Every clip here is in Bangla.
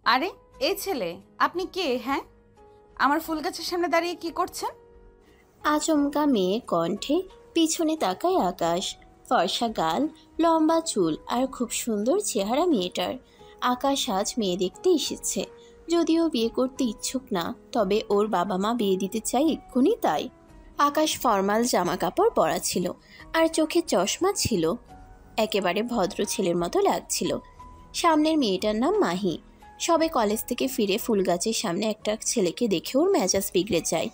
আরে এই ছেলে, আপনি কে? হ্যাঁ, আমার ফুল গাছের সামনে দাঁড়িয়ে কি করছেন? আচমকা মেয়ে কণ্ঠে পিছনে তাকায় আকাশ। ফর্সা গাল, লম্বা চুল আর খুব সুন্দর চেহারা মেয়েটার। আকাশ আজ মেয়ে দেখতে এসেছে। যদিও বিয়ে করতে ইচ্ছুক না, তবে ওর বাবা মা বিয়ে দিতে চায় এক্ষুনি তাই। আকাশ ফর্মাল জামা কাপড় পরা ছিল আর চোখে চশমা ছিল। একেবারে ভদ্র ছেলের মতো লাগছিল। সামনের মেয়েটার নাম মাহি। সবে কলেজ থেকে ফিরে ফুল গাছের সামনে একটা ছেলেকে দেখে ওর মেজাজ বিগড়ে যায়।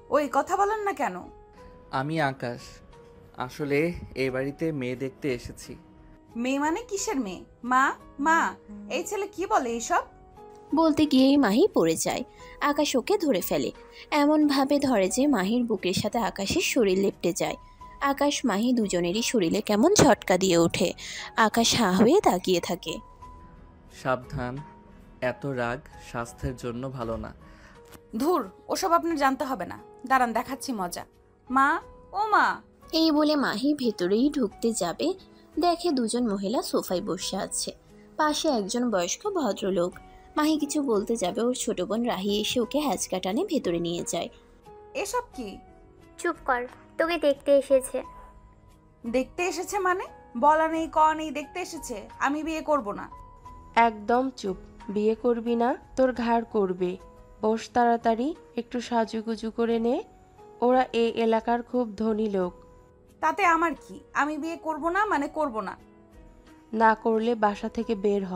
ওই কথা বলেন না কেন? আমি আকাশ। আসলে এই বাড়িতে মেয়ে দেখতে এসেছি। মেয়ে মানে কিসের মেয়ে? মা, মা, এই ছেলে কি বলে এইসব? বলতে গিয়েই মাহি পড়ে যায়। আকাশ ওকে ধরে ফেলে, এমনভাবে ধরে যে মাহির বুকের সাথে আকাশের শরীর লেপ্টে যায়। আকাশ মাহি দুজনেরই শরীরে কেমন ঝটকা দিয়ে ওঠে। আকাশ হাঁ হয়ে তাকিয়ে থাকে। সাবধান, এত রাগ স্বাস্থ্যের জন্য ভালো না। ধুর, ওসব আপনার জানতে হবে না। দাঁড়ান, দেখাচ্ছি মজা। মা, ও মা। এই বলে মাহি ভেতরেই ঢুকতে যাবে, দেখে দুজন মহিলা সোফায় বসে আছে। পাশে একজন বয়স্ক ভদ্রলোক। মাহি কিছু বলতে যাবে, ওর ছোট বোন রাহি এসে ওকে হ্যাচকা টানে ভেতরে নিয়ে যায়। এসব কি? চুপ কর, তোকে দেখতে এসেছে। দেখতে এসেছে মানে? বলা নেই ক নেই, দেখতে এসেছে। আমি বিয়ে করব না। একদম চুপ। বিয়ে করবি না? তোর ঘাড় করবে। বস তাড়াতাড়ি, একটু সাজুগুজু করে নে। ওরা এই এলাকার খুব ধনী লোক। তাতে আমার কি? আমি বিয়ে করব না মানে করব না। না করলে বাসা থেকে বের হ।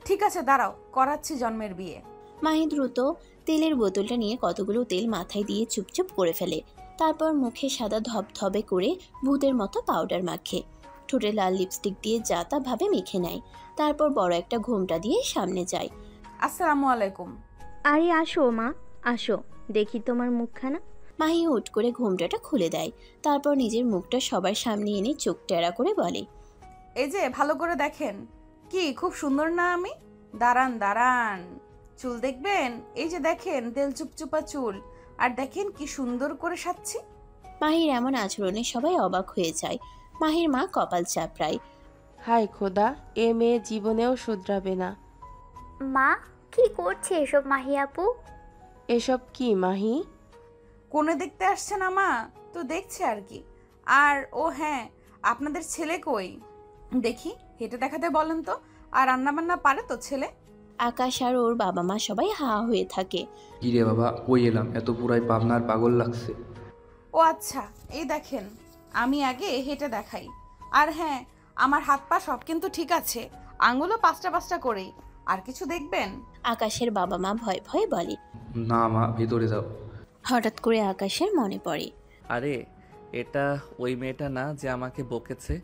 ঠিক আছে, দাঁড়াও, করাচ্ছি জন্মের বিয়ে। মাহি দ্রুত তেলের বোতলটা নিয়ে কতগুলো তেল মাথায় দিয়ে চুপচুপ করে ফেলে। তারপর মুখে সাদা ধবধবে করে ভূতের মতো পাউডার মাখে। ঠোঁটে লাল লিপস্টিক দিয়ে যা তা ভাবে মেখে নেয়। তারপর বড় একটা ঘোমটা দিয়ে সামনে যায়। আসসালামু আলাইকুম। আরে আসো মা, আসো, দেখি তোমার মুখখানা। মাহি হুট করে ঘোমটাটা খুলে দেয়। তারপর নিজের মুখটা সবার সামনে এনে চোখ টেরা করে বলে, এই যে ভালো করে দেখেন। কি খুব সুন্দর না আমি? দাঁড়ান দাঁড়ান, চুল দেখবেন? এই যে দেখেন, তেল চুপচুপা চুল। আর দেখেন কি সুন্দর করে সাজছি। মাহির এমন আচরণে সবাই অবাক হয়ে যায়। মাহির মা কপাল চাপড়ায়। হায় খোদা, এ মেয়ে জীবনেও শুধরাবে না। মা, কি করছে এসব মাহি আপু? এসব কি মাহি? কোণে দেখতে আসছে না মা? তো দেখছে আর কি। আর ও হ্যাঁ, আপনাদের ছেলে কই? দেখি, হেঁটে দেখাতে বলেন তো। আর রান্না বান্না পারে তো ছেলে? আকাশ আর ওর বাবা মা সবাই হাঁ হয়ে থাকে। কিরে বাবা, কই এলাম? এত পুরাই পাবনার পাগল লাগছে। ও আচ্ছা, এই দেখেন, আমি আগে হেঁটে দেখাই। আর হ্যাঁ, আমার হাত পা সব কিন্তু ঠিক আছে, আঙুলও পাঁচটা পাঁচটা করেই। আর কিছু দেখবেন? আকাশের বাবা মা ভয়ে ভয়ে বলে। না মা, ভিতরে যাও। হঠাৎ করে আকাশের মনে পড়ে, আরে, এটা ওই মেয়েটা না যে আমাকে বকেছে?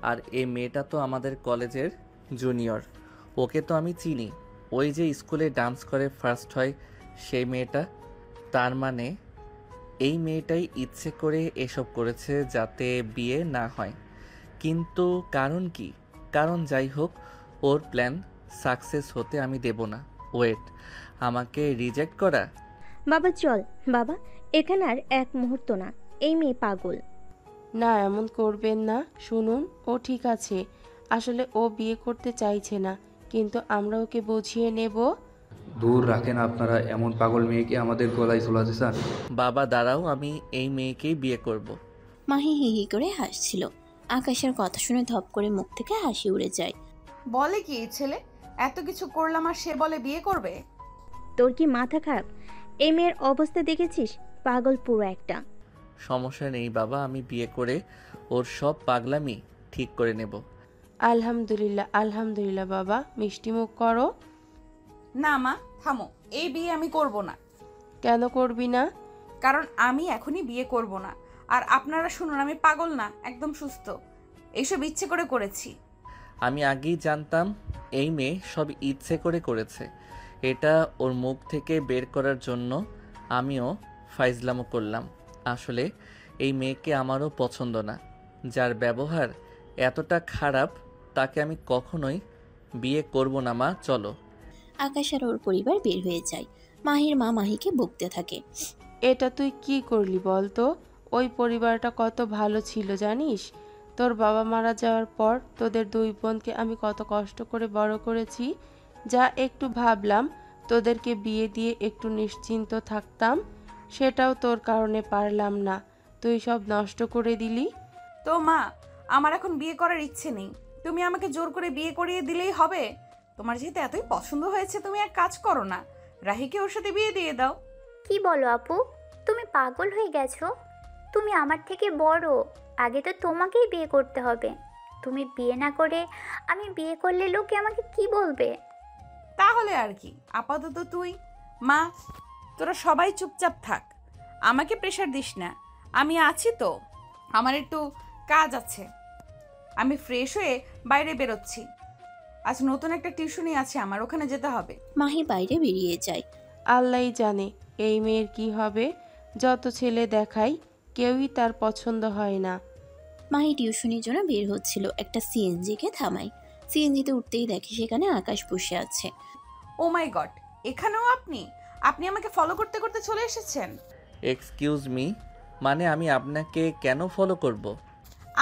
আর এই মেয়েটা তো আমাদের কলেজের জুনিয়র। ওকে তো আমি চিনি। ওই যে স্কুলে ডান্স করে ফার্স্ট হয়, সেই মেয়েটা। তার মানে এই মেয়েটাই ইচ্ছে করে এসব করেছে যাতে বিয়ে না হয়। কিন্তু কারণ কি? কারণ যাই হোক, ওর প্ল্যান সাকসেস হতে আমি দেব না। ওয়েট, আমাকে রিজেক্ট করা? বাবা চল, বাবা, এখানে আর এক মুহূর্ত না। এই মেয়ে পাগল। না, এমন করবেন না। শুনুন, ও ঠিক আছে। আসলে ও বিয়ে করতে চাইছে না, কিন্তু আমরা ওকে বুঝিয়ে নেব। দূর রাখেন আপনারা, এমন পাগল মেয়েকে আমাদের গলায় ঝোলাতে চান? বাবা দাঁড়াও, আমি এই মেয়েকেই বিয়ে করব। মাহি হি হি করে হাসছিল। আকাশের কথা শুনে ধপ করে মুখ থেকে হাসি উড়ে যায়। বলে কি এই ছেলে? এত কিছু করলাম আর সে বলে বিয়ে করবে? তোর কি মাথা খারাপ? এই মেয়ের অবস্থা দেখেছিস? পাগল পুরো একটা। সমস্যা নেই বাবা, আমি বিয়ে করে ওর সব পাগলামি ঠিক করে নেব। আলহামদুলিল্লাহ, আলহামদুলিল্লাহ। বাবা মিষ্টি মুখ করো। না মা, থামো, এই বিয়ে আমি করব না। কেন করবি না? কারণ আমি এখনই বিয়ে করব না। আর আপনারা শুনুন, আমি পাগল না, একদম সুস্থ। এইসব ইচ্ছে করে করেছি। আমি আগেই জানতাম এই মেয়ে সব ইচ্ছে করে করেছে। এটা ওর মুখ থেকে বের করার জন্য আমিও ফাইজলামো করলাম। আসলে এই মেয়েকে আমারও পছন্দ না। যার ব্যবহার এতটা খারাপ, তাকে আমি কখনোই বিয়ে করব না। মা চলো। আকাশ আর ওর পরিবার বের হয়ে যায়। মাহির মা মাহিকে বকতে থাকে। এটা তুই কি করলি বল তো? ওই পরিবারটা কত ভালো ছিল জানিস? তোর বাবা মারা যাওয়ার পর তোদের দুই বোনকে আমি কত কষ্ট করে বড় করেছি। যা একটু ভাবলাম তোদেরকে বিয়ে দিয়ে একটু নিশ্চিন্ত থাকতাম, সেটাও তোর কারণে পারলাম না। তুই সব নষ্ট করে দিলি। তো মা, আমার এখন বিয়ে করার ইচ্ছে নেই, তুমি আমাকে জোর করে বিয়ে করিয়ে দিলেই হবে? তোমার যেহেতু এতই পছন্দ হয়েছে, তুমি এক কাজ করো না, রাহিকে ওর সাথে বিয়ে দিয়ে দাও। কি বলো আপু, তুমি পাগল হয়ে গেছো? তুমি আমার থেকে বড়, আগে তো তোমাকেই বিয়ে করতে হবে। তুমি বিয়ে না করে আমি বিয়ে করলে লোকে আমাকে কি বলবে? তাহলে আর কি, আপাতত তুই মা, তোরা সবাই চুপচাপ থাক, আমাকে প্রেশার দিস না, আমি আছি তো। আমার একটু কাজ আছে, আমি ফ্রেশ হয়ে বাইরে বেরোচ্ছি। আজ নতুন একটা টিউশনি আছে আমার, ওখানে যেতে হবে। মাহি বাইরে বেরিয়ে যায়। আল্লাহই জানে এই মেয়ের কি হবে। যত ছেলে দেখাই কেউই তার পছন্দ হয় না। মাহি টিউশনির জন্য বের হচ্ছিল, একটা সিএনজিকে থামায়। সিএনজিতে উঠতেই দেখে সেখানে আকাশ বসে আছে। ও মাই গড, এখানেও আপনি? আপনি আমাকে ফলো করতে করতে চলে এসেছেন? এক্সকিউজ মি, মানে আমি আপনাকে কেন ফলো করব?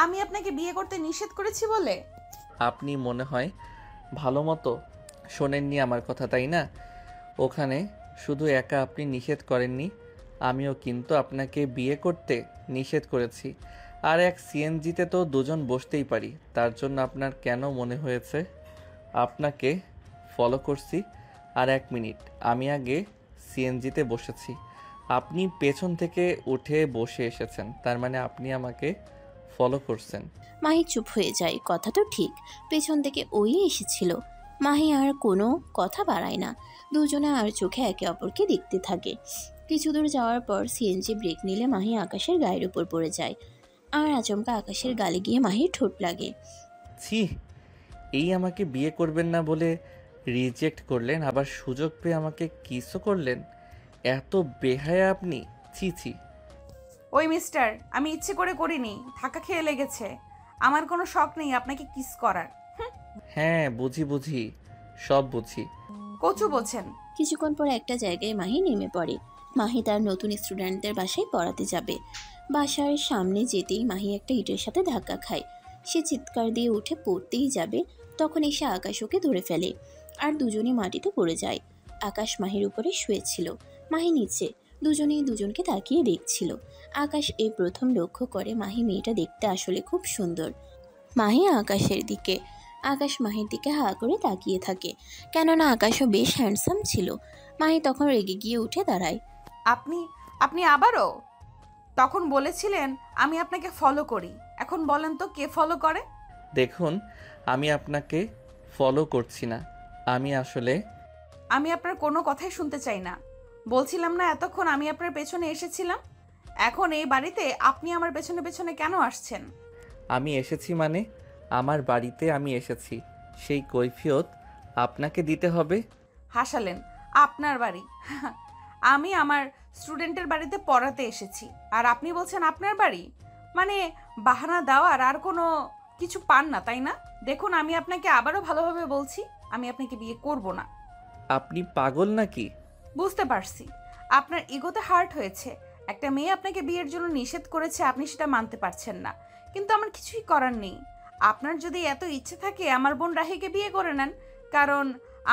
আমি আপনাকে বিয়ে করতে নিষেধ করেছি বলে? আপনি মনে হয় ভালো মতো শোনেননি আমার কথা, তাই না? ওখানে শুধু একা আপনি নিষেধ করেননি, আমিও কিন্তু আপনাকে বিয়ে করতে নিষেধ করেছি। আর এক সিএনজিতে তো দুজন বসতেই পারি, তার জন্য আপনার কেন মনে হয়েছে আপনাকে ফলো করছি? আর এক মিনিট, আমি আগে সিএনজিতে বসেছি, আপনি পেছন থেকে উঠে বসে এসেছেন, তার মানে আপনি আমাকে ফলো করছেন। মাহি চুপ হয়ে যায়। কথা তো ঠিক, পেছন থেকে ওই এসেছিল। মাহি আর কোনো কথা বাড়ায় না, দুজনে আর চোখে একে অপরকে দেখতে থাকে। কিছু দূর যাওয়ার পর সিএনজি ব্রেক নিলে মাহি আকাশের গায়ের উপর পড়ে যায়, আর আচমকা আকাশের গালে গিয়ে মাহির ঠোঁট লাগে। ছি, এই আমাকে বিয়ে করবেন না বলে রিজেক্ট করলেন, আবার সুযোগ পেয়ে আমাকে কিসও করলেন। এত বেহায়া আপনি, ছি ছি। ওই মিস্টার, আমি ইচ্ছে করে করিনি, ধাক্কা খেয়ে লেগেছে। আমার কোনো শখ নেই আপনাকে কিস করার। হ্যাঁ বুঝি বুঝি, সব বুঝি। কচু বোঝেন। কিছুক্ষণ পর একটা জায়গায় মাহি নেমে পড়ে। মাহি তার নতুন স্টুডেন্টদের বাসায় পড়াতে যাবে। বাসার সামনে যেতেই মাহি একটা ইটের সাথে ধাক্কা খায়। সে চিৎকার দিয়ে উঠে পড়তেই যাবে, তখন এসে আকাশ ওকে ধরে ফেলে, আর দুজনেই মাটিতে পড়ে যায়। আকাশ মাহির উপরে শুয়েছিল, মাহি নিচে। দুজনেই দুজনকে তাকিয়ে দেখছিল। আকাশ এই প্রথম লক্ষ্য করে মাহি মেয়েটা দেখতে আসলে খুব সুন্দর। মাহি আকাশের দিকে, আকাশ মাহির দিকে হা করে তাকিয়ে থাকে, কেননা আকাশও বেশ হ্যান্ডসাম ছিল। মাহি তখন রেগে গিয়ে উঠে দাঁড়ায়। আপনি আপনি আবারও? তখন বলেছিলেন আমি আপনাকে ফলো করি, এখন বলেন তো কে ফলো করে? দেখুন, আমি আপনাকে ফলো করছি না, আমি আসলে আমি আপনার কোনো কথাই শুনতে চাই না। বলছিলাম না এতক্ষণ আমি আপনার পেছনে এসেছিলাম? এখন এই বাড়িতে আপনি আমার পেছনে পেছনে কেন আসছেন? আমি এসেছি মানে আমার বাড়িতে আমি এসেছি, সেই কৈফিয়ত আপনাকে দিতে হবে। হাসালেন, আপনার বাড়ি? আমি আমার স্টুডেন্টের বাড়িতে পড়াতে এসেছি, আর আপনি বলছেন আপনার বাড়ি? মানে বাহানা দেওয়ার আর কোনো কিছু পান না, তাই না? দেখুন, আমি আপনাকে আবারও ভালোভাবে বলছি, আমি আপনাকে বিয়ে করব না। আপনি পাগল নাকি? বুঝতে পারছি, আপনার ইগোতে হার্ট হয়েছে। একটা মেয়ে আপনাকে বিয়ের জন্য নিষেধ করেছে, আপনি সেটা মানতে পারছেন না, কিন্তু আমার কিছুই করার নেই। আপনার যদি এত ইচ্ছে থাকে আমার বোন রাহিকে বিয়ে করে নেন, কারণ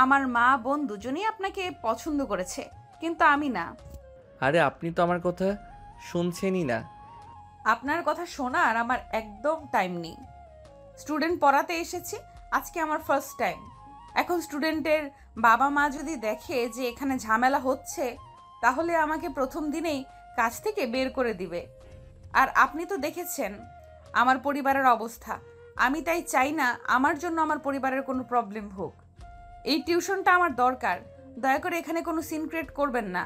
আমার মা বোন দুজনেই আপনাকে পছন্দ করেছে, কিন্তু আমি না। আরে আপনি তো আমার কথা শুনছেনই না। আপনার কথা শোনার আমার একদম টাইম নেই। স্টুডেন্ট পড়াতে এসেছি, আজকে আমার ফার্স্ট টাইম। এখন স্টুডেন্টের বাবা মা যদি দেখে যে এখানে ঝামেলা হচ্ছে, তাহলে আমাকে প্রথম দিনেই কাজ থেকে বের করে দিবে। আর আপনি তো দেখেছেন আমার পরিবারের অবস্থা, আমি তাই চাই না আমার জন্য আমার পরিবারের কোনো প্রবলেম হোক। এই টিউশনটা আমার দরকার, দয়া করে এখানে কোনো সিন ক্রিয়েট করবেন না।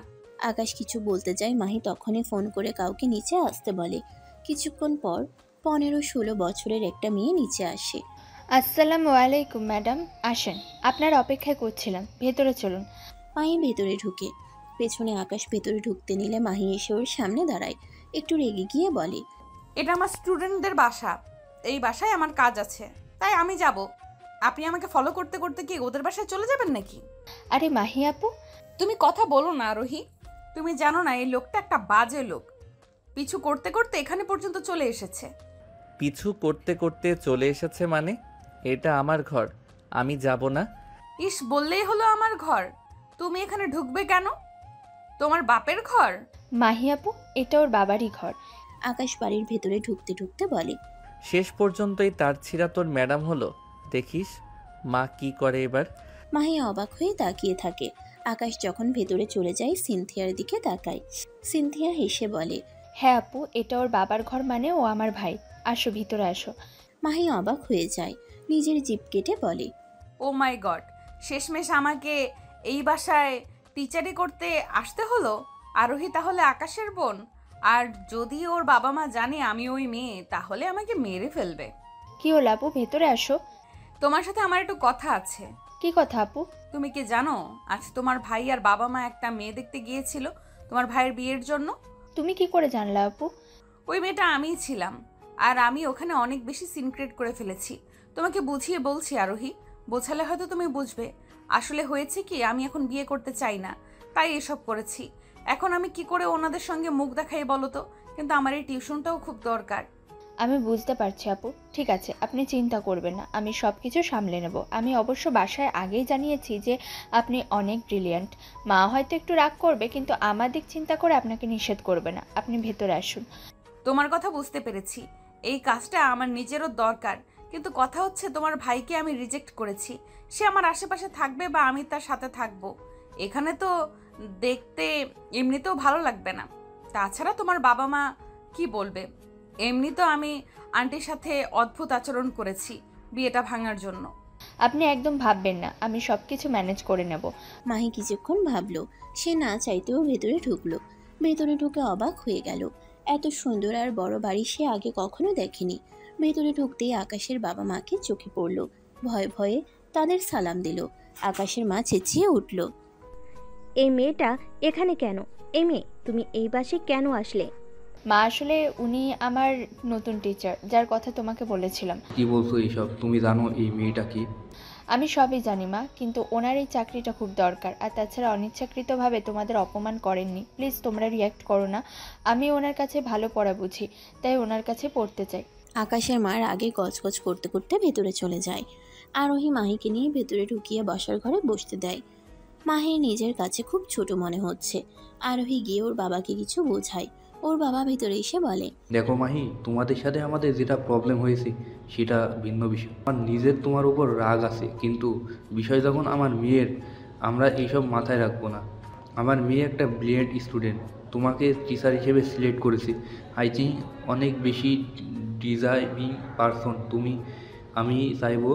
আকাশ কিছু বলতে যায়, মাহি তখনই ফোন করে কাউকে নিচে আসতে বলে। কিছুক্ষণ পর 15-16 বছরের একটা মেয়ে নিচে আসে। আসসালামু আলাইকুম ম্যাডাম, আসেন, আপনার অপেক্ষায় করছিলাম, ভেতরে চলুন। মাহি ভেতরে ঢুকে, পেছনে আকাশ ভেতরে ঢুকতে নিলে মাহি এসে ওর সামনে দাঁড়ায়। একটু রেগে গিয়ে বলে, এটা আমার স্টুডেন্টদের বাসা, এই বাসায় আমার কাজ আছে, তাই আমি যাব। আপনি আমাকে ফলো করতে করতে কি ওদের বাসায় চলে যাবেন নাকি? আরে মাহি আপু, তুমি কথা বলো না রোহি, তুমি জানো না এই লোকটা একটা বাজে লোক, পিছু করতে করতে এখানে পর্যন্ত চলে এসেছে। পিছু করতে করতে চলে এসেছে মানে? এটা আমার ঘর, আমি যাব না। ইস, বললেই হলো আমার ঘর। তুমি এখানে ঢুকবে কেন? তোমার বাপের ঘর? মাহি আপু, এটা ওর বাবারই ঘর। আকাশ বাড়ির ভেতরে ঢুকতে ঢুকতে বলে। শেষ পর্যন্তই তার ছিঁড়া তোর ম্যাডাম হলো। দেখিস মা কি করে এবার। মাহি অবাক হয়ে তাকিয়ে থাকে। আকাশ যখন ভেতরে চলে যায় সিনথিয়ার দিকে তাকায়। সিনথিয়া হেসে বলে। হ্যাঁ আপু, এটা ওর বাবার ঘর মানে ও আমার ভাই। আসো ভিতরে আসো। মাহি অবাক হয়ে যায়, নিজের জিভ কেটে বলে। ও মাই গড, শেষমেশ আমাকে এই বাসায় টিচারি করতে আসতে হলো। আরোহী তাহলে আকাশের বোন? আর যদি ওর বাবা মা জানে আমি ওই মেয়ে, তাহলে আমাকে মেরে ফেলবে। কি হলো আপু, ভেতরে আসো। তোমার সাথে আমার একটু কথা আছে। কি কথা আপু? তুমি কি জানো আজ তোমার ভাই আর বাবা মা একটা মেয়ে দেখতে গিয়েছিল তোমার ভাইয়ের বিয়ের জন্য? তুমি কি করে জানলা আপু? ওই মেয়েটা আমিই ছিলাম, আর আমি ওখানে অনেক বেশি সিনক্রেট করে ফেলেছি। তোমাকে বুঝিয়ে বলছি আরোহী, বোঝালে হয়তো তুমি বুঝবে। আসলে হয়েছে কি, আমি এখন বিয়ে করতে চাই না, তাই এসব করেছি। এখন আমি কি করে ওনাদের সঙ্গে মুখ দেখাই বলো তো? কিন্তু আমার এই টিউশনটাও খুব দরকার। আমি বুঝতে পারছি আপু, ঠিক আছে, আপনি চিন্তা করবেন না, আমি সব কিছু সামলে নেব। আমি অবশ্য বাসায় আগেই জানিয়েছি যে আপনি অনেক ব্রিলিয়ান্ট। মা হয়তো একটু রাগ করবে, কিন্তু আমার দিক চিন্তা করে আপনাকে নিষেধ করবে না। আপনি ভেতরে আসুন। তোমার কথা বুঝতে পেরেছি, এই কাজটা আমার নিজেরও দরকার, কিন্তু কথা হচ্ছে তোমার ভাইকে আমি রিজেক্ট করেছি। সে আমার আশেপাশে থাকবে বা আমি তার সাথে থাকবো, এখানে তো দেখতে এমনিতেও ভালো লাগবে না। তাছাড়া তোমার বাবা মা কি বলবে? এমনি তো আমি আন্টির সাথে অদ্ভুত আচরণ করেছি বিয়েটা ভাঙার জন্য। আপনি একদম ভাববেন না, আমি সব কিছু ম্যানেজ করে নেব। মাহি কিছুক্ষণ ভাবলো, সে না চাইতেও ভেতরে ঢুকলো। ভেতরে ঢুকে অবাক হয়ে গেল। এত সুন্দর আর বড় বাড়ি সে আগে কখনো দেখেনি। ভেতরে ঢুকতেই আকাশের বাবা মাকে চোখে পড়ল। ভয়ে ভয়ে তাদের সালাম দিল। আকাশের মা চেঁচিয়ে উঠল। এই মেয়েটা এখানে কেন? এই মেয়ে, তুমি এই বাসে কেন আসলে? মা, আসলে উনি আমার নতুন টিচার, যার কথা তোমাকে বলেছিলাম। কি বলছো এইসব? তুমি জানো এই মেয়েটা কি? আমি সবই জানি মা, কিন্তু ওনার এই চাকরিটা খুব দরকার। আর তাছাড়া অনিচ্ছাকৃতভাবে তোমাদের অপমান করেননি, প্লিজ তোমরা রিয়্যাক্ট করো না। আমি ওনার কাছে ভালো পড়া বুঝি, তাই ওনার কাছে পড়তে চাই। আকাশের মার আগে গজগজ করতে করতে ভেতরে চলে যায়। আরোহী মাহিকে নিয়ে ভেতরে ঢুকিয়ে বসার ঘরে বসতে দেয়। মাহির নিজের কাছে খুব ছোট মনে হচ্ছে। আরোহী গিয়ে ওর বাবাকে কিছু বোঝায়। ওর বাবা ভেতরে এসে বলে। দেখো মাহি, তোমাদের সাথে আমাদের যেটা প্রবলেম হয়েছে সেটা ভিন্ন বিষয়। আমার নিজের তোমার উপর রাগ আছে, কিন্তু বিষয় যখন আমার মেয়ের, আমরা এইসব মাথায় রাখবো না। আমার মেয়ে একটা ব্রিলিয়েন্ট স্টুডেন্ট, তোমাকে টিচার হিসেবে সিলেক্ট করেছে। আই থিঙ্ক অনেক বেশি ডিজার্ভিং পারসন তুমি। আমি চাইবো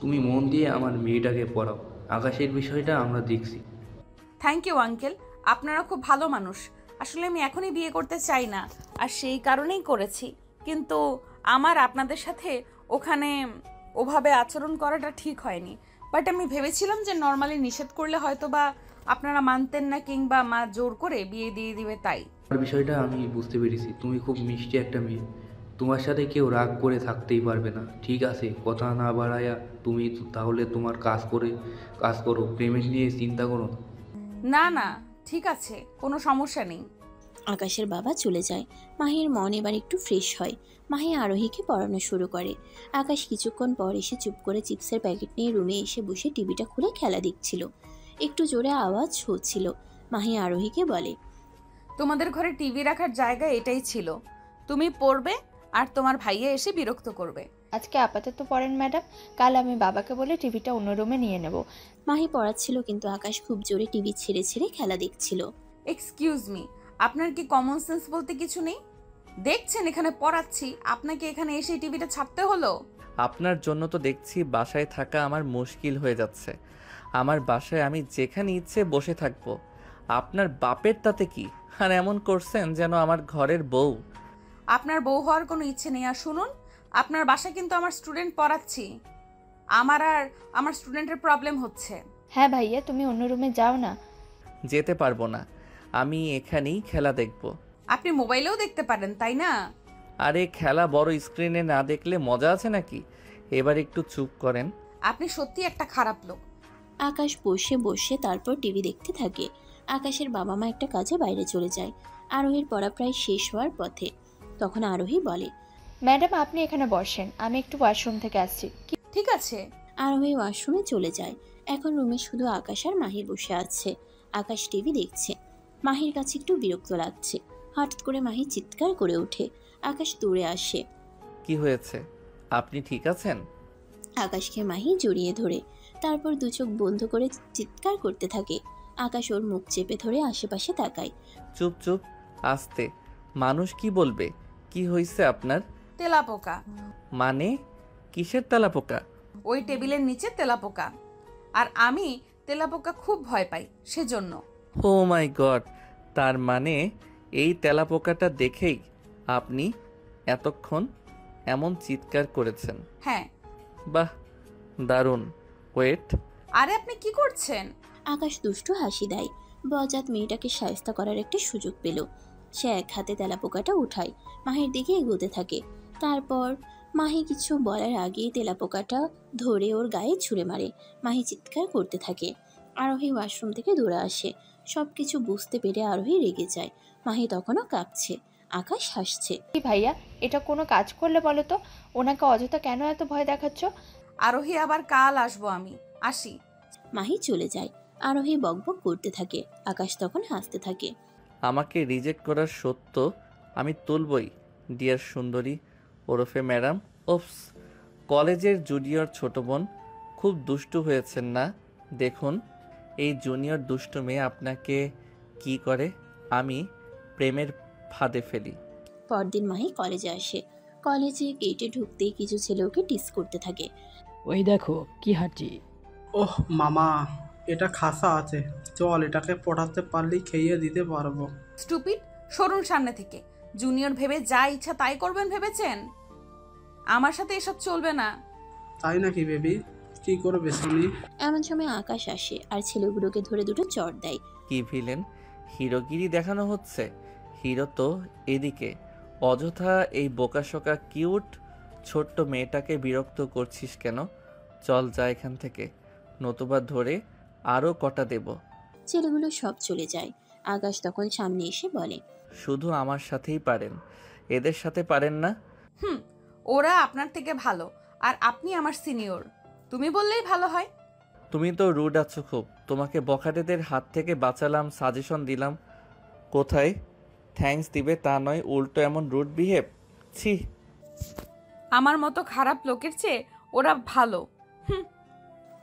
তুমি মন দিয়ে আমার মেয়েটাকে পড়াও। আকাশের বিষয়টা আমরা দেখছি। থ্যাংক ইউ আঙ্কেল, আপনারা খুব ভালো মানুষ। আসলে আমি এখনই বিয়ে করতে চাই না, আর সেই কারণেই করেছি। কিন্তু আমার আপনাদের সাথে ওখানে ওভাবে আচরণ করাটা ঠিক হয়নি। বাট আমি ভেবেছিলাম যে নর্মালি নিষেধ করলে হয়তো বা আপনারা মানতেন না, কিংবা মা জোর করে বিয়ে দিয়ে দিবে, তাই। তোমার বিষয়টা আমি বুঝতে পেরেছি। তুমি খুব মিষ্টি একটা মেয়ে, তোমার সাথে কেউ রাগ করে থাকতেই পারবে না। ঠিক আছে, কথা না বাড়ায়া তুমি তাহলে তোমার কাজ করো, পেমেন্ট নিয়ে চিন্তা করো না। না না, ঠিক আছে, কোনো সমস্যা নেই। আকাশের বাবা চলে যায়। মাহির মন এবার একটু ফ্রেশ হয়। মাহি আরোহীকে পড়ানো শুরু করে। আকাশ কিছুক্ষণ পর এসে চুপ করে চিপসের প্যাকেট নিয়ে রুমে এসে বসে টিভিটা খুলে খেলা দেখছিল। একটু জোরে আওয়াজ হচ্ছিল। মাহি আরোহীকে বলে। তোমাদের ঘরে টিভি রাখার জায়গা এটাই ছিল, তুমি পড়বে আর তোমার ভাইয়া এসে বিরক্ত করবে। আজকে আপাতত পড়েন ম্যাডাম, কাল আমি বাবাকে বলে টিভিটা অন্য রুমে নিয়ে নেব। মাহি পড়াচ্ছিল, কিন্তু আকাশ খুব জোরে টিভি ছেড়ে ছেড়ে খেলা দেখছিল। এক্সকিউজ মি, আপনার কি কমন সেন্স বলতে কিছু নেই? দেখছেন এখানে পড়াচ্ছি, আপনাকে এখানে এসে টিভিটা ছাড়তে হলো? আপনার জন্য তো দেখছি বাসায় থাকা আমার মুশকিল হয়ে যাচ্ছে। আমার বাসায় আমি যেখানে ইচ্ছে বসে থাকবো, আপনার বাপের তাতে কি? আর এমন করছেন যেন আমার ঘরের বউ। আপনার বউ হওয়ার কোনো ইচ্ছে নেই। আর শুনুন, আপনার বাসায় কিন্তু আমার স্টুডেন্ট পড়াচ্ছি, আমার স্টুডেন্টের প্রবলেম হচ্ছে। হ্যাঁ ভাইয়া, তুমি অন্য রুমে যাও না। যেতে পারবো না, আমি এখানেই খেলা দেখব। আপনি মোবাইলেও দেখতে পারেন, তাই না? আরে খেলা বড় স্ক্রিনে না দেখলে মজা আছে নাকি? এবার একটু চুপ করেন। আপনি সত্যি একটা খারাপ লোক। আকাশ বসে বসে তারপর টিভি দেখতে থাকে। আকাশের বাবা মা একটা কাজে বাইরে চলে যায়। আরোহীর পড়া প্রায় শেষ হওয়ার পথে। তখন আরোহী বলে। ম্যাডাম, আপনি এখানে বসেন, আমি একটু ওয়াশরুম থেকে আসছি। ঠিক আছে। আরোহী ওয়াশরুমে চলে যায়। এখন রুমে শুধু আকাশ আর মাহি বসে আছে। আকাশ টিভি দেখছে। মাহির কাছে একটু বিরক্ত লাগছে। হঠাৎ করে মাহি চিৎকার করে ওঠে। আকাশ দৌড়ে আসে। কি হয়েছে? আপনি ঠিক আছেন? আকাশকে মাহি জড়িয়ে ধরে, তারপর দু চোখ বন্ধ করে চিৎকার করতে থাকে। আকাশ ওর মুখ চেপে ধরে আশেপাশে তাকায়। চুপ চুপ, আস্তে। মানুষ কি বলবে? কি হয়েছে আপনার? তেলাপোকা। মানে কিসের তেলাপোকা? ওই টেবিলের নিচে তেলাপোকা। আর আমি তেলাপোকা খুব ভয় পাই, সেজন্য। ও মাই গড! তার মানে এই তেলাপোকাটা দেখেই আপনি এতক্ষণ এমন চিৎকার করেছেন? হ্যাঁ। বাহ, দারুণ। ওয়েট। আরে আপনি কি করছেন? আকাশ দুষ্টু হাসি দেয়। বজাত মেয়েটাকে শায়েস্তা করার একটা সুযোগ পেল। সে এক হাতে তেলাপোকাটা উঠায়, মাহির দিকে এগোতে থাকে। তারপর মাহি কিছু বলার আগেই তেলাপোকাটা ধরে ওর গায়ে ছুঁড়ে মারে। মাহি চিৎকার করতে থাকে। আরোহী ওয়াশরুম থেকে দৌড়ে আসে। সবকিছু বুঝতে পেরে আরোহী রেগে যায়। মাহি তখনও কাঁপছে। আকাশ হাসছে। কি ভাইয়া, এটা কোনো কাজ করলে বলো তো? ওনাকে অযথা কেন এত ভয় দেখাচ্ছ? আরোহী, আবার কাল আসবো আমি। আসি। মাহি চলে যায়। আরোহী বকবক করতে থাকে। আকাশ তখন হাসতে থাকে। আমাকে রিজেক্ট করার সত্য আমি তুলবই, ডিয়ার সুন্দরী ওরফে ম্যাডাম। ওপস, কলেজের জুনিয়র ছোট বোন, খুব দুষ্টু হয়েছেন না? দেখুন এই জুনিয়র দুষ্টু মেয়ে আপনাকে কি করে, আমি প্রেমের ফাঁদে ফেলি। পরদিন মাহি কলেজে আসে। কলেজে গেটে ঢুকতেই কিছু ছেলে ওকে টিস করতে থাকে। ওই দেখো কি হাঁটি। ওহ মামা, এটা খাসা আছে, চল এটাকে পটাতে পারলেই খেয়ে দিতে পারবো। স্টুপিড, সরুন সামনে থেকে। জুনিয়র ভেবে যা ইচ্ছা তাই করবেন ভেবেছেন? আমার সাথে এসব চলবে না। তাই নাকি বেবি? কি করবে শুনি? এমন সময় আকাশ আসে আর ছেলেগুলোকে ধরে দুটো চড় দেয়। কি ভিলেন, হিরোগিরি দেখানো হচ্ছে? হিরো তো এদিকে। অযথা এই বোকাশোকা কিউট ছোট্ট মেয়েটাকে বিরক্ত করছিস কেন? চল যা এখান থেকে, নতুবা ধরে আরও কটা দেব। ছেলেগুলো সব চলে যায়। আকাশ তখন সামনে এসে বলে, শুধু আমার সাথেই পারেন, এদের সাথে পারেন না? ওরা আপনার থেকে ভালো, আর আপনি আমার সিনিয়র। তুমি বললেই ভালো হয়। তুমি তো রুড আছো খুব। তোমাকে বখাটেদের হাত থেকে বাঁচালাম, সাজেশন দিলাম। কোথায় থ্যাঙ্কস দিবে তা নয়, উল্টো এমন রুড বিহেভ। ছি। আমার মতো খারাপ লোকের চেয়ে ওরা ভালো।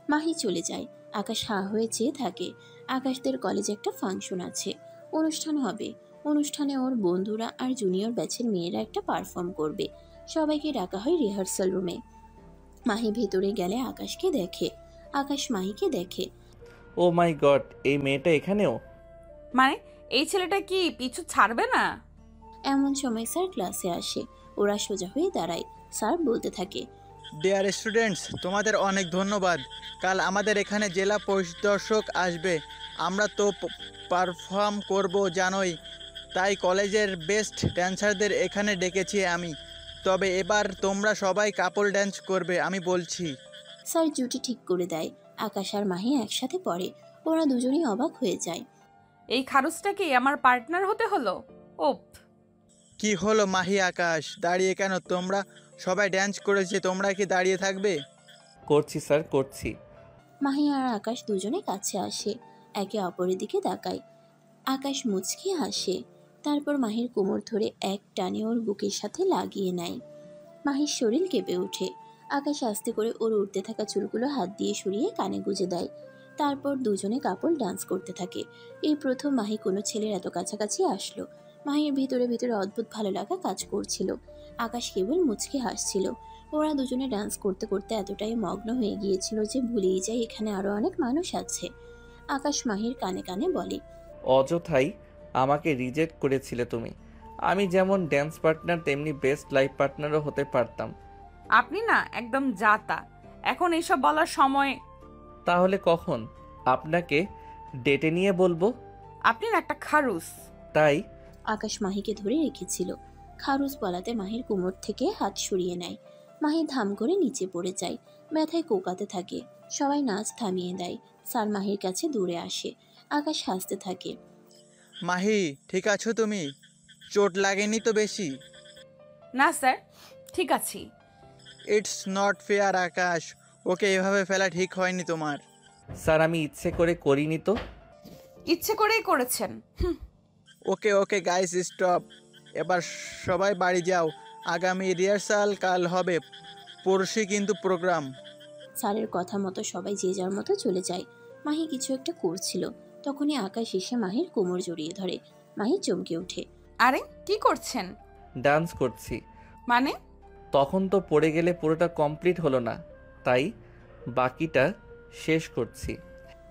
মাহি চলে যায়। আকাশ হা হয়ে চেয়ে থাকে। আকাশদের কলেজে একটা ফাংশন আছে, অনুষ্ঠান হবে। অনুষ্ঠানে ওর বন্ধুরা আর জুনিয়র ব্যাচের মেয়েরা একটা পারফর্ম করবে। সবাইকে ডাকা হয় রিহার্সাল রুমে। মাহি ভেতরে গেলে আকাশকে দেখে। আকাশ মাহিকে দেখে। ও মাই গড, এই মেয়েটা এখানেও? মানে এই ছেলেটা কি পিছু ছাড়বে না? এমন সময় স্যার ক্লাসে আসে। ওরা সোজা হয়ে দাঁড়ায়। স্যার বলতে থাকে, ডিয়ার স্টুডেন্টস, তোমাদের অনেক ধন্যবাদ। কাল আমাদের এখানে জেলা পরিদর্শক আসবে। আমরা তো পারফর্ম করব জানোই, তাই কলেজের বেস্ট ড্যান্সারদের এখানে ডেকেছি আমি। তবে এবার তোমরা সবাই কাপল ড্যান্স করবে, আমি বলছি। স্যার জুটি ঠিক করে দেয়। আকাশ আর মাহি একসাথে পড়ে। ওরা দুজনেই অবাক হয়ে যায়। এই খারুসটাকে আমার পার্টনার হতে হলো? ওপ। কি হলো মাহি, আকাশ, দাঁড়িয়ে কেন? তোমরা সবাই ড্যান্স করেছে, তোমরা কি দাঁড়িয়ে থাকবে? করছি স্যার, করছি। মাহি আর আকাশ দুজনে কাছে আসে। একে অপরের দিকে তাকায়। আকাশ মুচকি হাসে। তারপর মাহির কোমর ধরে এক টানে ওর বুকের সাথে লাগিয়ে নেয়। মাহির শরীর কেঁপে ওঠে। আকাশ আস্তে করে ওর উঠতে থাকা চুলগুলো হাত দিয়ে সরিয়ে কানে গুজে দেয়। তারপর দুজনে কাপল ডান্স করতে থাকে। এই প্রথম মাহি কোনো ছেলের এত কাছাকাছি আসলো। মাহির ভিতরে ভিতরে অদ্ভুত ভালো লাগা কাজ করছিল। আকাশ কেবল মুচকি হাসছিল। ওরা দুজনে ডান্স করতে করতে এতটাই মগ্ন হয়ে গিয়েছিল যে ভুলেই যায় এখানে আরো অনেক মানুষ আছে। আকাশ মাহির কানে কানে বলে, অযথাই আমাকে রিজেক্ট করেছিলে তুমি। আমি যেমন ড্যান্স পার্টনার তেমনি বেস্ট লাইফ পার্টনারও হতে পারতাম। আপনি না একদম জাতা। এখন এসব বলার সময়। তাহলে কখন আপনাকে ডেটে নিয়ে বলবো? আপনি না একটা খারুস। তাই আকাশ মাহিকে ধরে রেখেছিল। খারুস বলাতে মাহির কোমর থেকে হাত সরিয়ে নেয়। মাহি ধাম করে নিচে পড়ে যায়। ব্যথায় কোকাতে থাকে। সবাই নাচ থামিয়ে দেয়। স্যার মাহির কাছে দূরে আসে। আকাশ হাসতে থাকে। মাহি, ঠিক আছো তুমি? চোট লাগেনি তো বেশি? না স্যার, ঠিক আছি। ইটস নট ফেয়ার আকাশ, ওকে এভাবে ফেলা ঠিক হয়নি তোমার। স্যার আমি ইচ্ছে করে করিনি তো। ইচ্ছে করেই করেছেন। ওকে ওকে গাইস স্টপ, এবার সবাই বাড়ি যাও। আগামী রিহার্সাল কাল হবে, পরশু কিন্তু প্রোগ্রাম। স্যারের কথা মতো সবাই যে যার মতো চলে যায়। মাহি কিছু একটা করছিল, তখনই আকাশ এসে মাহির কোমর জড়িয়ে ধরে। মাহি চমকে ওঠে। আরে কি করছেন? ডান্স করছি। মানে? তখন তো পড়ে গেলে পুরোটা কমপ্লিট হলো না, তাই বাকিটা শেষ করছি।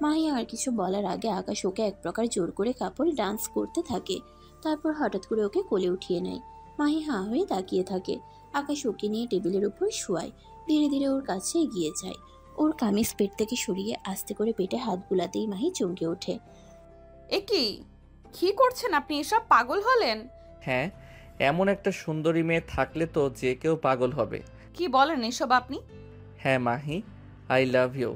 মাহি আর কিছু বলার আগে আকাশ ওকে এক প্রকার জোর করে কাপড় ডান্স করতে থাকে। তারপর হঠাৎ করে ওকে কোলে উঠিয়ে নেয়। মাহি হাঁ হয়ে তাকিয়ে থাকে। আকাশ ওকে নিয়ে টেবিলের উপর শোয়ায়। ধীরে ধীরে ওর কাছে এগিয়ে যায়। ওর কামিজ পেট থেকে সরিয়ে আস্তে করে পেটে হাত বুলাতেই মাহি চমকে ওঠে। এ কি করছেন আপনি? এসব পাগল হলেন? হ্যাঁ, এমন একটা সুন্দরী মেয়ে থাকলে তো যে কেউ পাগল হবে। কি বলেন এসব আপনি? হ্যাঁ মাহি, আই লাভ ইউ।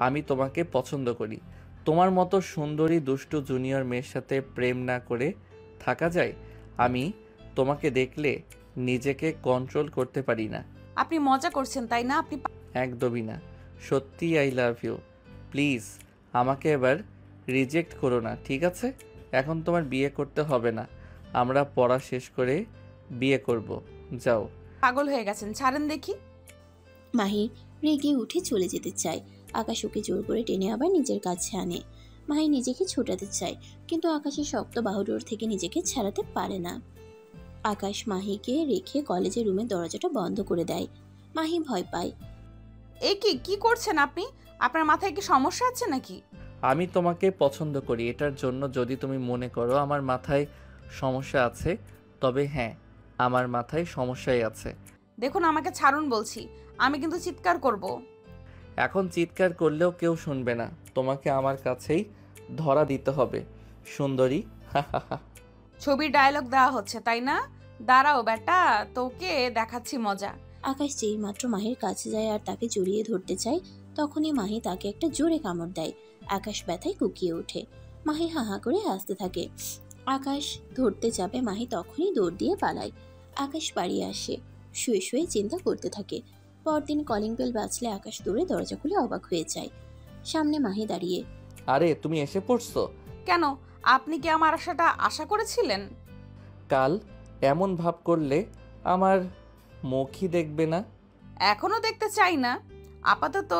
আমি তোমাকে পছন্দ করি। তোমার মতো সুন্দরী দুষ্টু জুনিয়র মেয়ের সাথে প্রেম না করে থাকা যায়? আমি তোমাকে দেখলে নিজেকে কন্ট্রোল করতে পারি না। আপনি মজা করছেন তাই না? আপনি একদমই না, সত্যি আই লাভ ইউ। প্লিজ আমাকে এবার রিজেক্ট করো না, ঠিক আছে? এখন তোমার বিয়ে করতে হবে না, আমরা পড়া শেষ করে বিয়ে করব। যাও। পাগল হয়ে গেছেন, ছাড়েন দেখি। মাহি রেগে উঠে চলে যেতে চায়। আকাশ ওকে জোর করে টেনে আবার নিজের কাছে আনে। মাহি নিজেকে ছোটাতে চায়, কিন্তু আকাশের শক্ত বাহুডোর থেকে নিজেকে ছাড়াতে পারে না। আকাশ মাহিকে রেখে কলেজের রুমের দরজাটা বন্ধ করে দেয়। মাহি ভয় পায়। এ কি করছেন আপনি? আপনার মাথায় কি সমস্যা আছে নাকি? আমি তোমাকে পছন্দ করি, এটার জন্য যদি তুমি মনে করো আমার মাথায় সমস্যা আছে, তবে হ্যাঁ, আমার মাথায় সমস্যাই আছে। দেখুন আমাকে ছাড়ুন বলছি, আমি কিন্তু চিৎকার করব। এখন চিৎকার করলেও কেউ শুনবে না, তোমাকে আমার কাছেই ধরা দিতে হবে সুন্দরী। ছবির ডায়লগ দেওয়া হচ্ছে তাই না? দাঁড়াও বেটা, তোকে দেখাচ্ছি মজা। আকাশ যেই মাত্র মাহির কাছে যায় আর তাকে জড়িয়ে ধরতে চায়, তখনই মাহি তাকে একটা জোরে কামড় দেয়। আকাশ ব্যথায় কুকিয়ে ওঠে। মাহি হাহা করে হাসতে থাকে। আকাশ ধরতে যাবে, মাহি তখনই দৌড় দিয়ে পালায়। আকাশ বাড়ি আসে, শুয়ে শুয়ে চিন্তা করতে থাকে। পরদিন কলিং বেল বাজলে আকাশ দৌড়ে দরজা খুলে অবাক হয়ে যায়। সামনে মাহি দাঁড়িয়ে। আরে তুমি এসে পড়ছো? কেন, আপনি কি আমার আশাটা আশা করেছিলেন? কাল এমন ভাব করলে আমার মুখই দেখবে না। এখনো দেখতে চাই না, আপাতত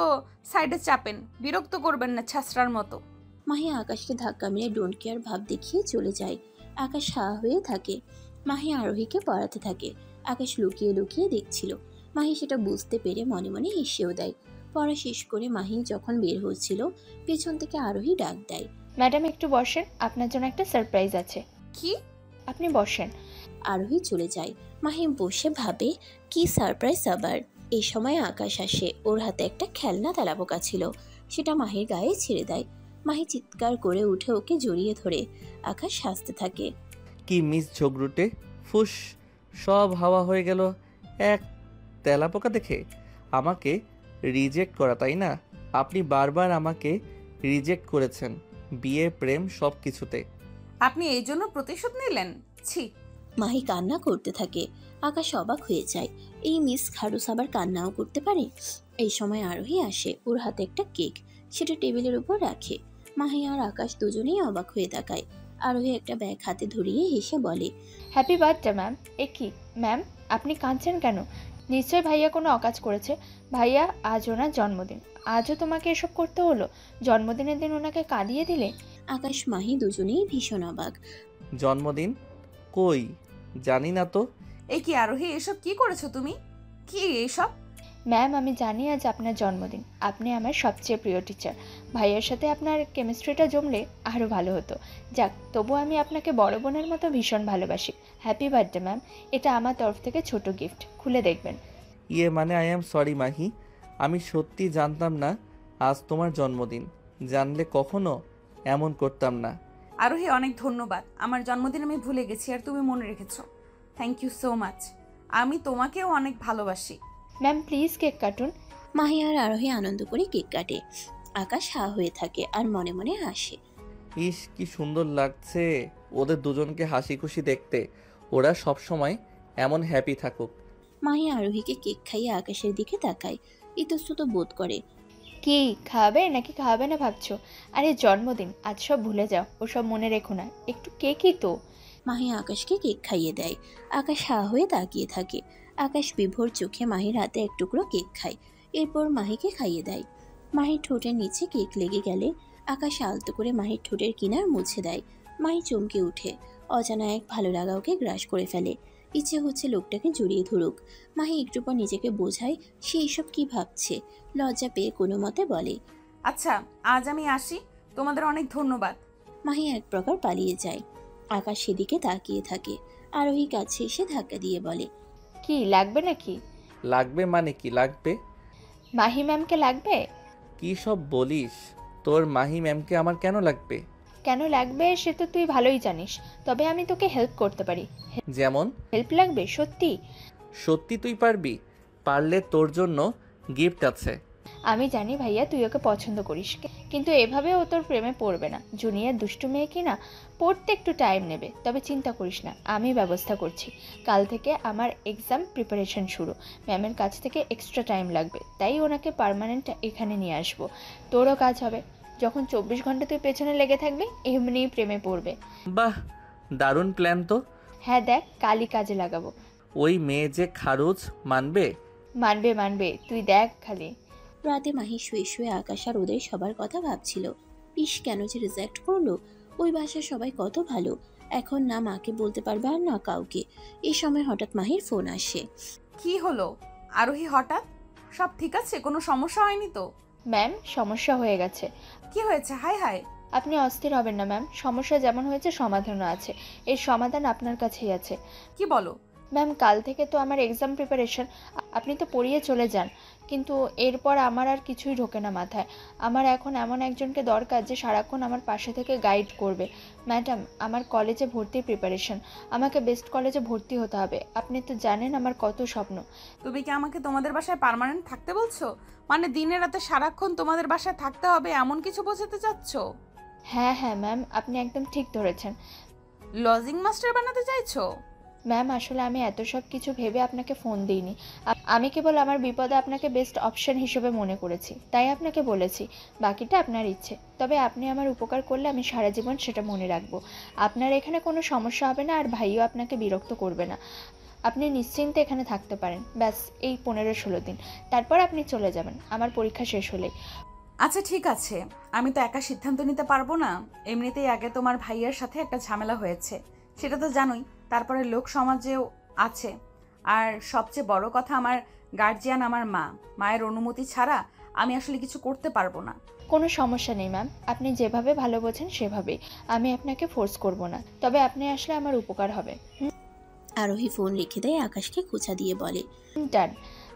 সাইডে চাপেন, বিরক্ত করবেন না ছ্যাঁচড়ার মতো। মাহি আকাশকে ধাক্কা মেরে ডোন্ট কেয়ার ভাব দেখিয়ে চলে যায়। আকাশ হা হয়ে থাকে। মাহি আরোহীকে পড়াতে থাকে। আকাশ লুকিয়ে লুকিয়ে দেখছিল। মাহি সেটা বুঝতে পেরে মনে মনে হেসেও দেয়। পড়া শেষ করে মাহি যখন বের হচ্ছিল, পেছন থেকে আরোহী ডাক দেয়। ম্যাডাম একটু বসেন, আপনার জন্য একটা সারপ্রাইজ আছে। কি? আপনি বসেন। আরোহী চলে যায়। মাহি বসে ভাবে কি সারপ্রাইজ আবার। এই সময় আকাশ আসে। ওর হাতে একটা খেলনা তেলাপোকা ছিল, সেটা মাহির গায়ে ছেড়ে দেয়। মাহি চিৎকার করে উঠে ওকে জড়িয়ে ধরে। আকাশ হাসতে থাকে। কি মিস ঝগড়ুটে, ফুস, সব হাওয়া হয়ে গেল এক তেলাপোকা দেখে। আমাকে রিজেক্ট করা, তাই না? আপনি বারবার আমাকে রিজেক্ট করেছেন, বিয়ে, প্রেম, সব কিছুতে। আপনি এই জন্য প্রতিশোধ নিলেন? ছি। মাহি কান্না করতে থাকে। আকাশ অবাক হয়ে যায়। এই মিস খারুস আবার কান্নাও করতে পারে। এই সময় আরোহী আসে। ওর হাতে একটা কেক, সেটা টেবিলের উপর রাখে। মাহি আর আকাশ দুজনেই অবাক হয়ে তাকায়। আরোহী একটা ব্যাগ হাতে ধরিয়ে হেসে বলে, হ্যাপি বার্থডে ম্যাম। এ কি ম্যাম, আপনি কাঁদছেন কেন? নিশ্চয় ভাইয়া কোনো অকাজ করেছে। ভাইয়া, আজ ওনার জন্মদিন, আজও তোমাকে এসব করতে হলো? জন্মদিনের দিন ওনাকে কাঁদিয়ে দিলে? আকাশ মাহি দুজনেই ভীষণ অবাক। জন্মদিন কই, জানি না তো। এই কি আরোহী, এসব কি করেছো তুমি? কি এসব? ম্যাম আমি জানি আজ আপনার জন্মদিন, আপনি আমার সবচেয়ে প্রিয় টিচার। ভাইয়ার সাথে আপনার কেমিস্ট্রিটা জমলে আরও ভালো হতো। যাক, তবু আমি আপনাকে বড় বোনের মতো ভীষণ ভালোবাসি। হ্যাপি বার্থডে ম্যাম, এটা আমার তরফ থেকে ছোট গিফট, খুলে দেখবেন। ইয়ে মানে আই এম সরি মাহি, আমি সত্যি জানতাম না আজ তোমার জন্মদিন। জানলে কখনো এমন করতাম না। আরোহী অনেক ধন্যবাদ, আমার জন্মদিন আমি ভুলে গেছি আর তুমি মনে রেখেছো। Thank you so much. আমি তোমাকেও অনেক ভালোবাসি। ম্যাম প্লিজ কেক কাটুন। মাহি আর আরোহী আনন্দ করে কেক কাটে। আকাশ হা হয়ে থাকে আর মনে মনে হাসে। ইস কি সুন্দর লাগছে ওদের দুজনকে হাসি খুশি দেখতে। ওরা সব সময় এমন হ্যাপি থাকুক। মাহি আরোহীকে কেক খাইয়ে আকাশের দিকে তাকায়, ইতস্তত বোধ করে। কি খাবে নাকি খাবে না ভাবছো? আরে জন্মদিন, আজ সব ভুলে যাও, ওসব মনে রেখো না, একটু কেকই তো। মাহি আকাশকে কেক খাইয়ে দেয়। আকাশ হা হয়ে তাকিয়ে থাকে। আকাশ বিভোর চোখে মাহির হাতে এক টুকরো কেক খায়, এরপর মাহিকে খাইয়ে দেয়। মাহির ঠোঁটের নিচে কেক লেগে গেলে আকাশ আলতো করে মাহির ঠোঁটের কিনার মুছে দেয়। মাহি চমকে উঠে, অজানা এক ভালো লাগা ওকে গ্রাস করে ফেলে। ইচ্ছে হচ্ছে লোকটাকে জড়িয়ে ধরুক। মাহি একটু পর নিজেকে বোঝায় সে এইসব কি ভাবছে। লজ্জা পেয়ে কোনো মতে বলে, আচ্ছা আজ আমি আসি, তোমাদের অনেক ধন্যবাদ। মাহি এক প্রকার পালিয়ে যায়। আকাশ সেদিকে তাকিয়ে থাকে। আরোহী কাছে এসে ধাক্কা দিয়ে বলে, কি লাগবে নাকি? লাগবে মানে কি লাগবে? মাহি ম্যামকে লাগবে? কি সব বলিস? তোর মাহি ম্যামকে আমার কেন লাগবে? কেন লাগবে সে তো তুই ভালোই জানিস, তবে আমি তোকে হেল্প করতে পারি। যেমন? হেল্প লাগবে সত্যি? সত্যি তুই পারবি? পারলে তোর জন্য গিফট আছে। আমি জানি ভাইয়া তুই ওকে পছন্দ করিস, কিন্তু এভাবে ও তোর প্রেমে পড়বে না। জুনিয়র দুষ্টু মেয়ে কি না, পড়তে একটু টাইম নেবে, তবে চিন্তা করিস না, আমি ব্যবস্থা করছি। কাল থেকে আমার এক্সাম প্রিপারেশন শুরু, ম্যামের কাছ থেকে এক্সট্রা টাইম লাগবে, তাই ওনাকে পার্মানেন্ট এখানে নিয়ে আসবো। তোরও কাজ হবে, যখন 24 ঘন্টা তুই পেছনে লেগে থাকবি এমনিই প্রেমে পড়বে। বাহ, দারুণ প্ল্যান তো। হ্যাঁ দেখ, কালই কাজে লাগাবো। ওই মেয়ে যে খারুজ, মানবে? মানবে মানবে, তুই দেখ খালি। রাতে মাহি শুয়ে শুয়ে আকাশ আর ওদের সবার কথা ভাবছিল। ইস, কেন যে রিজেক্ট করলো। ওই বাসার সবাই কত ভালো, এখন না মাকে বলতে পারবে আর না কাউকে। এই সময় হঠাৎ মাহির ফোন আসে। কি হলো আরোহী, হঠাৎ? সব ঠিক আছে? কোনো সমস্যা হয়নি তো? ম্যাম, সমস্যা হয়ে গেছে। কি হয়েছে? High high. আপনি অস্থির হবেন না ম্যাম, সমস্যা যেমন হয়েছে সমাধানও আছে। এর সমাধান আপনার কাছেই আছে। কি বলো? ম্যাম, কাল থেকে তো আমার এক্সাম প্রিপারেশন, আপনি তো পড়িয়ে চলে যান, কিন্তু এরপর আমার আর কিছুই ঢোকে না মাথায়। আমার এখন এমন একজনকে দরকার যে সারাক্ষণ আমার পাশে থেকে গাইড করবে। ম্যাডাম, আমার কলেজে ভর্তির প্রিপারেশন, আমাকে বেস্ট কলেজে ভর্তি হতে হবে। আপনি তো জানেন আমার কত স্বপ্ন। তুমি কি আমাকে তোমাদের বাসায় পার্মানেন্ট থাকতে বলছো? মানে দিনে রাতে সারাক্ষণ তোমাদের বাসায় থাকতে হবে এমন কিছু বোঝাতে চাচ্ছ? হ্যাঁ হ্যাঁ ম্যাম, আপনি একদম ঠিক ধরেছেন। লজিং মাস্টার বানাতে চাইছো? ম্যাম, আসলে আমি এত সব কিছু ভেবে আপনাকে ফোন দিইনি। আমি কেবল আমার বিপদে আপনাকে বেস্ট অপশন হিসেবে মনে করেছি, তাই আপনাকে বলেছি। বাকিটা আপনার ইচ্ছে, তবে আপনি আমার উপকার করলে আমি সারা জীবন সেটা মনে রাখবো। আপনার এখানে কোনো সমস্যা হবে না, আর ভাইও আপনাকে বিরক্ত করবে না। আপনি নিশ্চিন্তে এখানে থাকতে পারেন, ব্যাস এই 15-16 দিন, তারপর আপনি চলে যাবেন আমার পরীক্ষা শেষ হলেই। আচ্ছা ঠিক আছে, আমি তো একা সিদ্ধান্ত নিতে পারবো না। এমনিতেই আগে তোমার ভাইয়ের সাথে একটা ঝামেলা হয়েছে, সেটা তো জানোই। তারপরে লোক সমাজেও আছে, আর সবচেয়ে বড় কথা আমার গার্জিয়ান আমার মা। মায়ের অনুমতি ছাড়া আমি আসলে কিছু করতে পারবো না। কোনো সমস্যা নেই ম্যাম, আপনি যেভাবে ভালো বোঝেন সেভাবেই। আমি আপনাকে ফোর্স করব না, তবে আপনি আসলে আমার উপকার হবে। আরোহী ফোন রেখে দেয়, আকাশকে খোঁচা দিয়ে বলে, ডান।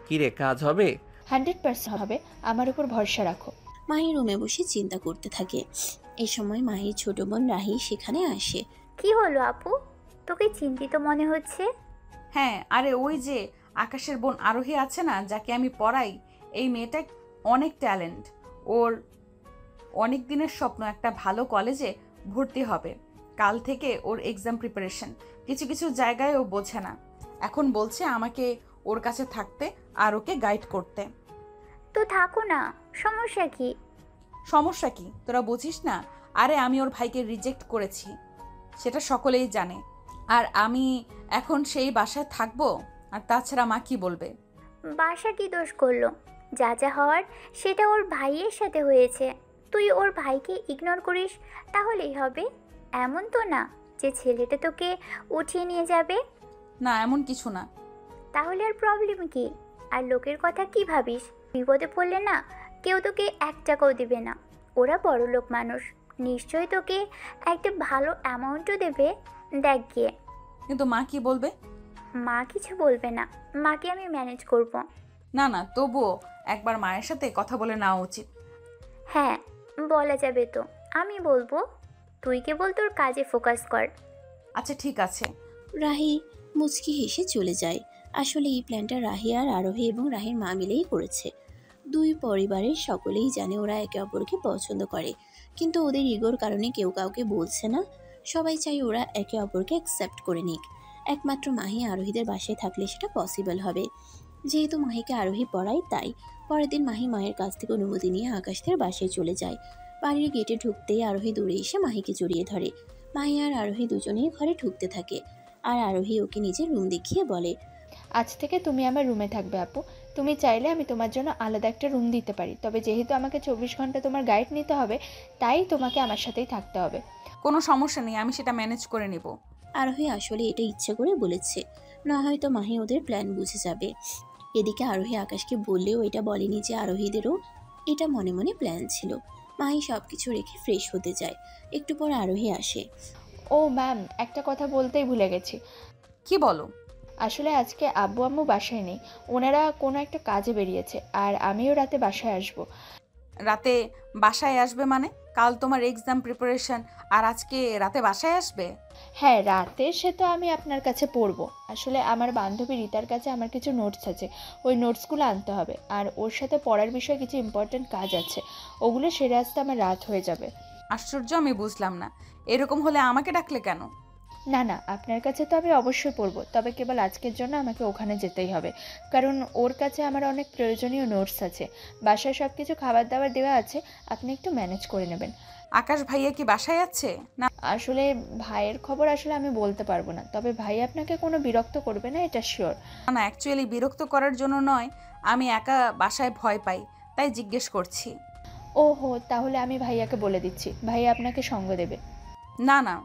কি রে, কাজ হবে? 100% হবে, আমার উপর ভরসা রাখো। মাহি রুমে বসে চিন্তা করতে থাকে। এই সময় মাহির ছোট বোন রাহি সেখানে আসে। কি হলো আপু, তোকে চিন্তিত মনে হচ্ছে? হ্যাঁ, আরে ওই যে আকাশের বোন আরোহী আছে না, যাকে আমি পড়াই, এই মেয়েটা অনেক ট্যালেন্ট। ওর অনেক দিনের স্বপ্ন একটা ভালো কলেজে ভর্তি হবে। কাল থেকে ওর এক্সাম প্রিপারেশন, কিছু কিছু জায়গায় ও বোঝে না, এখন বলছে আমাকে ওর কাছে থাকতে আর ওকে গাইড করতে। তো থাকো না, সমস্যা কি? সমস্যা কি তোরা বুঝিস না? আরে আমি ওর ভাইকে রিজেক্ট করেছি, সেটা সকলেই জানে। আর আমি এখন সেই বাসায় থাকবো, আর তাছাড়া মা কি বলবে? বাসা কি দোষ করলো? যা যা হওয়ার সেটা ওর ভাইয়ের সাথে হয়েছে। তুই ওর ভাইকে ইগনোর করিস তাহলেই হবে। এমন তো না যে ছেলেটা তোকে উঠিয়ে নিয়ে যাবে। না, এমন কিছু না। তাহলে আর প্রবলেম কি? আর লোকের কথা কি ভাবিস? বিপদে পড়লে না কেউ তোকে 1 টাকাও দিবে না। ওরা বড় লোক মানুষ, নিশ্চয়ই তোকে একটা ভালো অ্যামাউন্টও দেবে। দেখ গিয়ে। কিন্তু মা কি বলবে? মা কিছু বলবে না, মাকে আমি ম্যানেজ করব। না না, তবুও একবার মায়ের সাথে কথা বলে নেওয়া উচিত। হ্যাঁ, বলা যাবে তো, আমি বলবো। তুই কেবল তোর কাজে ফোকাস কর। আচ্ছা ঠিক আছে। রাহি মুচকি হেসে চলে যায়। আসলে এই প্ল্যানটা রাহি আর আরোহী এবং রাহির মা মিলেই করেছে। দুই পরিবারের সকলেই জানে ওরা একে অপরকে পছন্দ করে, কিন্তু ওদের ইগোর কারণে কেউ কাউকে বলছে না। সবাই চাই ওরা একে অপরকে অ্যাকসেপ্ট করে নিক। একমাত্র মাহি আরোহীদের বাসায় থাকলে সেটা পসিবল হবে। যেহেতু মাহিকে আরোহী পড়ায় তাই পরের দিন মাহি মায়ের কাছ থেকে অনুমতি নিয়ে আকাশদের বাসায় চলে যায়। বাড়ির গেটে ঢুকতেই আরোহী দৌড়ে এসে মাহিকে জড়িয়ে ধরে। মাহি আর আরোহী দুজনেই ঘরে ঢুকতে থাকে, আর আরোহী ওকে নিজের রুম দেখিয়ে বলে, আজ থেকে তুমি আমার রুমে থাকবে আপু। তুমি চাইলে আমি তোমার জন্য আলাদা একটা রুম দিতে পারি, তবে যেহেতু আমাকে 24 ঘন্টা তোমার গাইড নিতে হবে, তাই তোমাকে আমার সাথেই থাকতে হবে। কোনো সমস্যা নেই, আমি সেটা ম্যানেজ করে নিব। আরোহী আসলে এটা ইচ্ছে করে বলেছে, না হয়তো মাহি ওদের প্ল্যান বুঝে যাবে। এদিকে আরোহী আকাশকে বললেও এটা বলেনি যে আরোহীদেরও এটা মনে মনে প্ল্যান ছিল। মাহি সবকিছু রেখে ফ্রেশ হতে যায়। একটু পর আরোহী আসে। ও ম্যাম, একটা কথা বলতেই ভুলে গেছি। কি বলো? আসলে আজকে আব্বু আম্মু বাসায় নেই, ওনারা কোনো একটা কাজে বেরিয়েছে, আর আমিও রাতে বাসায় আসব। রাতে বাসায় আসবে মানে? কাল তোমার এক্সাম প্রিপারেশন, আর আজকে রাতে বাসায় আসবে? হ্যাঁ, রাতে সে তো আমি আপনার কাছে পড়বো। আসলে আমার বান্ধবী রিতার কাছে আমার কিছু নোটস আছে, ওই নোটসগুলো আনতে হবে, আর ওর সাথে পড়ার বিষয়ে কিছু ইম্পর্ট্যান্ট কাজ আছে, ওগুলো সেরে আসতে আমার রাত হয়ে যাবে। আশ্চর্য, আমি বুঝলাম না, এরকম হলে আমাকে ডাকলে কেন? না না, আপনার কাছে তো আমি অবশ্যই পড়বো, তবে কেবল আজকের জন্য আমাকে ওখানে যেতেই হবে, কারণ ওর কাছে আমার অনেক প্রয়োজনীয় নোটস আছে। বাসায় সব কিছু খাবার দাবার দেওয়া আছে, আপনি একটু ম্যানেজ করে নেবেন। আকাশ ভাইয়া কি বাসায় আছে? না আসলে ভাইয়ের খবর আসলে আমি বলতে পারবো না, তবে ভাই আপনাকে কোনো বিরক্ত করবে না, এটা শিওর। না, অ্যাকচুয়ালি বিরক্ত করার জন্য নয়, আমি একা বাসায় ভয় পাই, তাই জিজ্ঞেস করছি। ওহো, তাহলে আমি ভাইয়াকে বলে দিচ্ছি, ভাইয়া আপনাকে সঙ্গ দেবে। না না,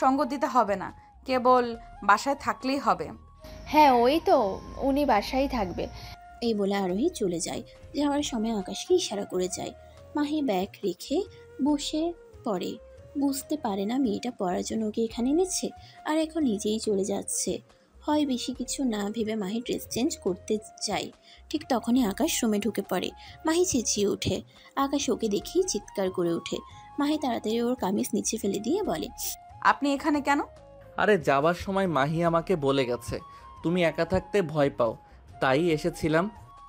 সঙ্গ দিতে হবে না, কেবল বাসায় থাকলেই হবে। হ্যাঁ, ওই তো, উনি বাসায় থাকবে। এই বলে আরোহী চলে যায়। যাওয়ার সময় আকাশকে ইশারা করে যায়। মাহি ব্যাগ রেখে বসে পড়ে। বুঝতে পারে না মেয়েটা পড়ার জন্য ওকে এখানে এনেছে, আর এখন নিজেই চলে যাচ্ছে। হয় বেশি কিছু না ভেবে মাহি ড্রেস চেঞ্জ করতে যায়। ঠিক তখনই আকাশ রুমে ঢুকে পড়ে। মাহি চেঁচিয়ে ওঠে। আকাশ ওকে দেখেই চিৎকার করে ওঠে। মাহি তাড়াতাড়ি ওর কামিজ নিচে ফেলে দিয়ে বলে, আপনি এখানে কেন? আরে যাওয়ার সময় মাহি আমাকে বলে গেছে তুমি একা থাকতে ভয় পাও, তাই এসেছিলাম।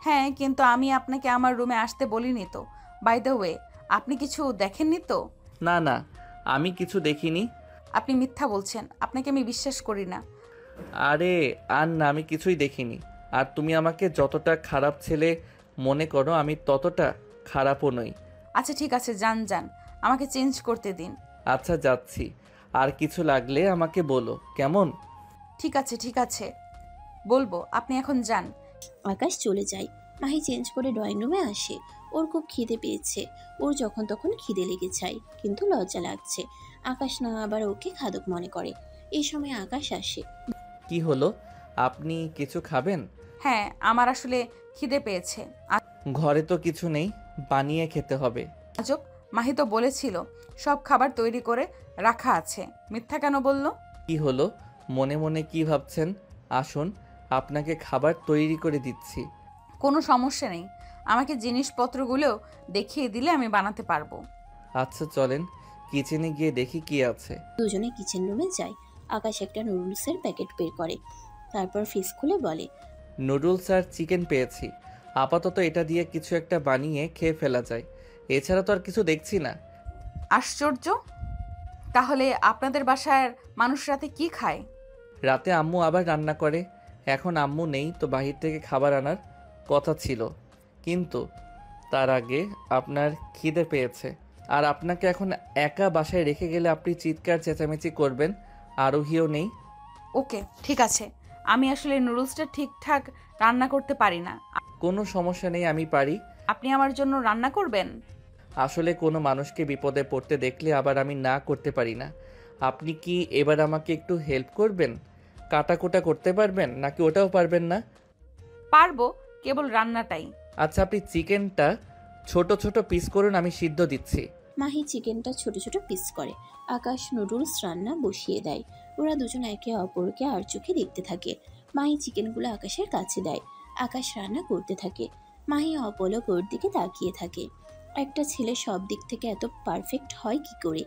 হ্যাঁ, কিন্তু আমি আপনাকে আমার রুমে আসতে বলিনি তো। বাই দ্য ওয়ে, আপনি কিছু দেখেননি তো? না না, আমি কিছু দেখিনি। আপনি মিথ্যা বলছেন, আপনাকে আমি বিশ্বাস করি না। আরে আর না, আমি কিছুই দেখিনি। আর তুমি আমাকে যতটা খারাপ ছেলে মনে করো, আমি ততটা খারাপও নই। আচ্ছা ঠিক আছে, যান যান, আমাকে চেঞ্জ করতে দিন। আচ্ছা যাচ্ছি, আর কিছু লাগলে আমাকে বলো, কেমন? ঠিক আছে, বলবো, আপনি এখন যান। আকাশ চলে যায়। মাহি চেঞ্জ করে ড্রয়িং রুমে আসে। ওর খুব খিদে পেয়েছে। ওর যখন তখন খিদে লেগে যায়, কিন্তু লজ্জা লাগছে। আকাশ না আবার ওকে খাদক মনে করে। এই সময় আকাশ আসে। কি হলো, আপনি কিছু খাবেন? হ্যাঁ, আমার আসলে খিদে পেয়েছে। ঘরে তো কিছু নেই, বানিয়ে খেতে হবে। আজব, মাহি তো বলেছিল সব খাবার তৈরি করে রাখা আছে, মিথ্যা কেন বললো? কি হলো, মনে মনে কি ভাবছেন? আসুন, আপনাকে খাবার তৈরি করে দিচ্ছি। কোনো সমস্যা নেই, আমাকে জিনিসপত্রগুলো দেখিয়ে দিলে আমি বানাতে পারবো। আচ্ছা চলেন, কিচেনে গিয়ে দেখি কি আছে। দুজনে কিচেন রুমে যায়। আকাশ একটা নুডলসের প্যাকেট বের করে, তারপর ফ্রিজ খুলে বলে, নুডলস আর চিকেন পেয়েছি, আপাতত এটা দিয়ে কিছু একটা বানিয়ে খেয়ে ফেলা যায়, এছাড়া তো আর কিছু দেখছি না। আশ্চর্য, তাহলে আপনাদের বাসার মানুষ রাতে কি খায়? রাতে আম্মু আবার রান্না করে। এখন আম্মু নেই তো বাহির থেকে খাবার আনার কথা ছিল, কিন্তু তার আগে আপনার খিদে পেয়েছে, আর আপনাকে এখন একা বাসায় রেখে গেলে আপনি চিৎকার চেঁচামেচি করবেন। আরোহীও নেই। ওকে ঠিক আছে, আমি আসলে নুডলসটা ঠিকঠাক রান্না করতে পারি না। কোনো সমস্যা নেই, আমি পারি। আপনি আমার জন্য রান্না করবেন? আসলে কোনো মানুষকে বিপদে পড়তে দেখলে আবার আমি না করতে পারি না। আপনি কি এবার আমাকে একটু হেল্প করবেন? কাটাকুটা করতে পারবেন নাকি ওটাও পারবেন না? পারবো, কেবল রান্নাটাই। আচ্ছা, আপনি চিকেনটা ছোট ছোট পিস করুন, আমি সিদ্ধ দিচ্ছি। মাহি চিকেনটা ছোট ছোট পিস করে। আকাশ নুডলস রান্না বসিয়ে দেয়। ওরা দুজন একে অপরকে আর চোখে দেখতে থাকে। মাহি চিকেনগুলো আকাশের কাছে দেয়। আকাশ রান্না করতে থাকে। মাহি অপলক ওর দিকে তাকিয়ে থাকে। একটা ছেলে সব দিক থেকে এত পারফেক্ট হয় কি করে?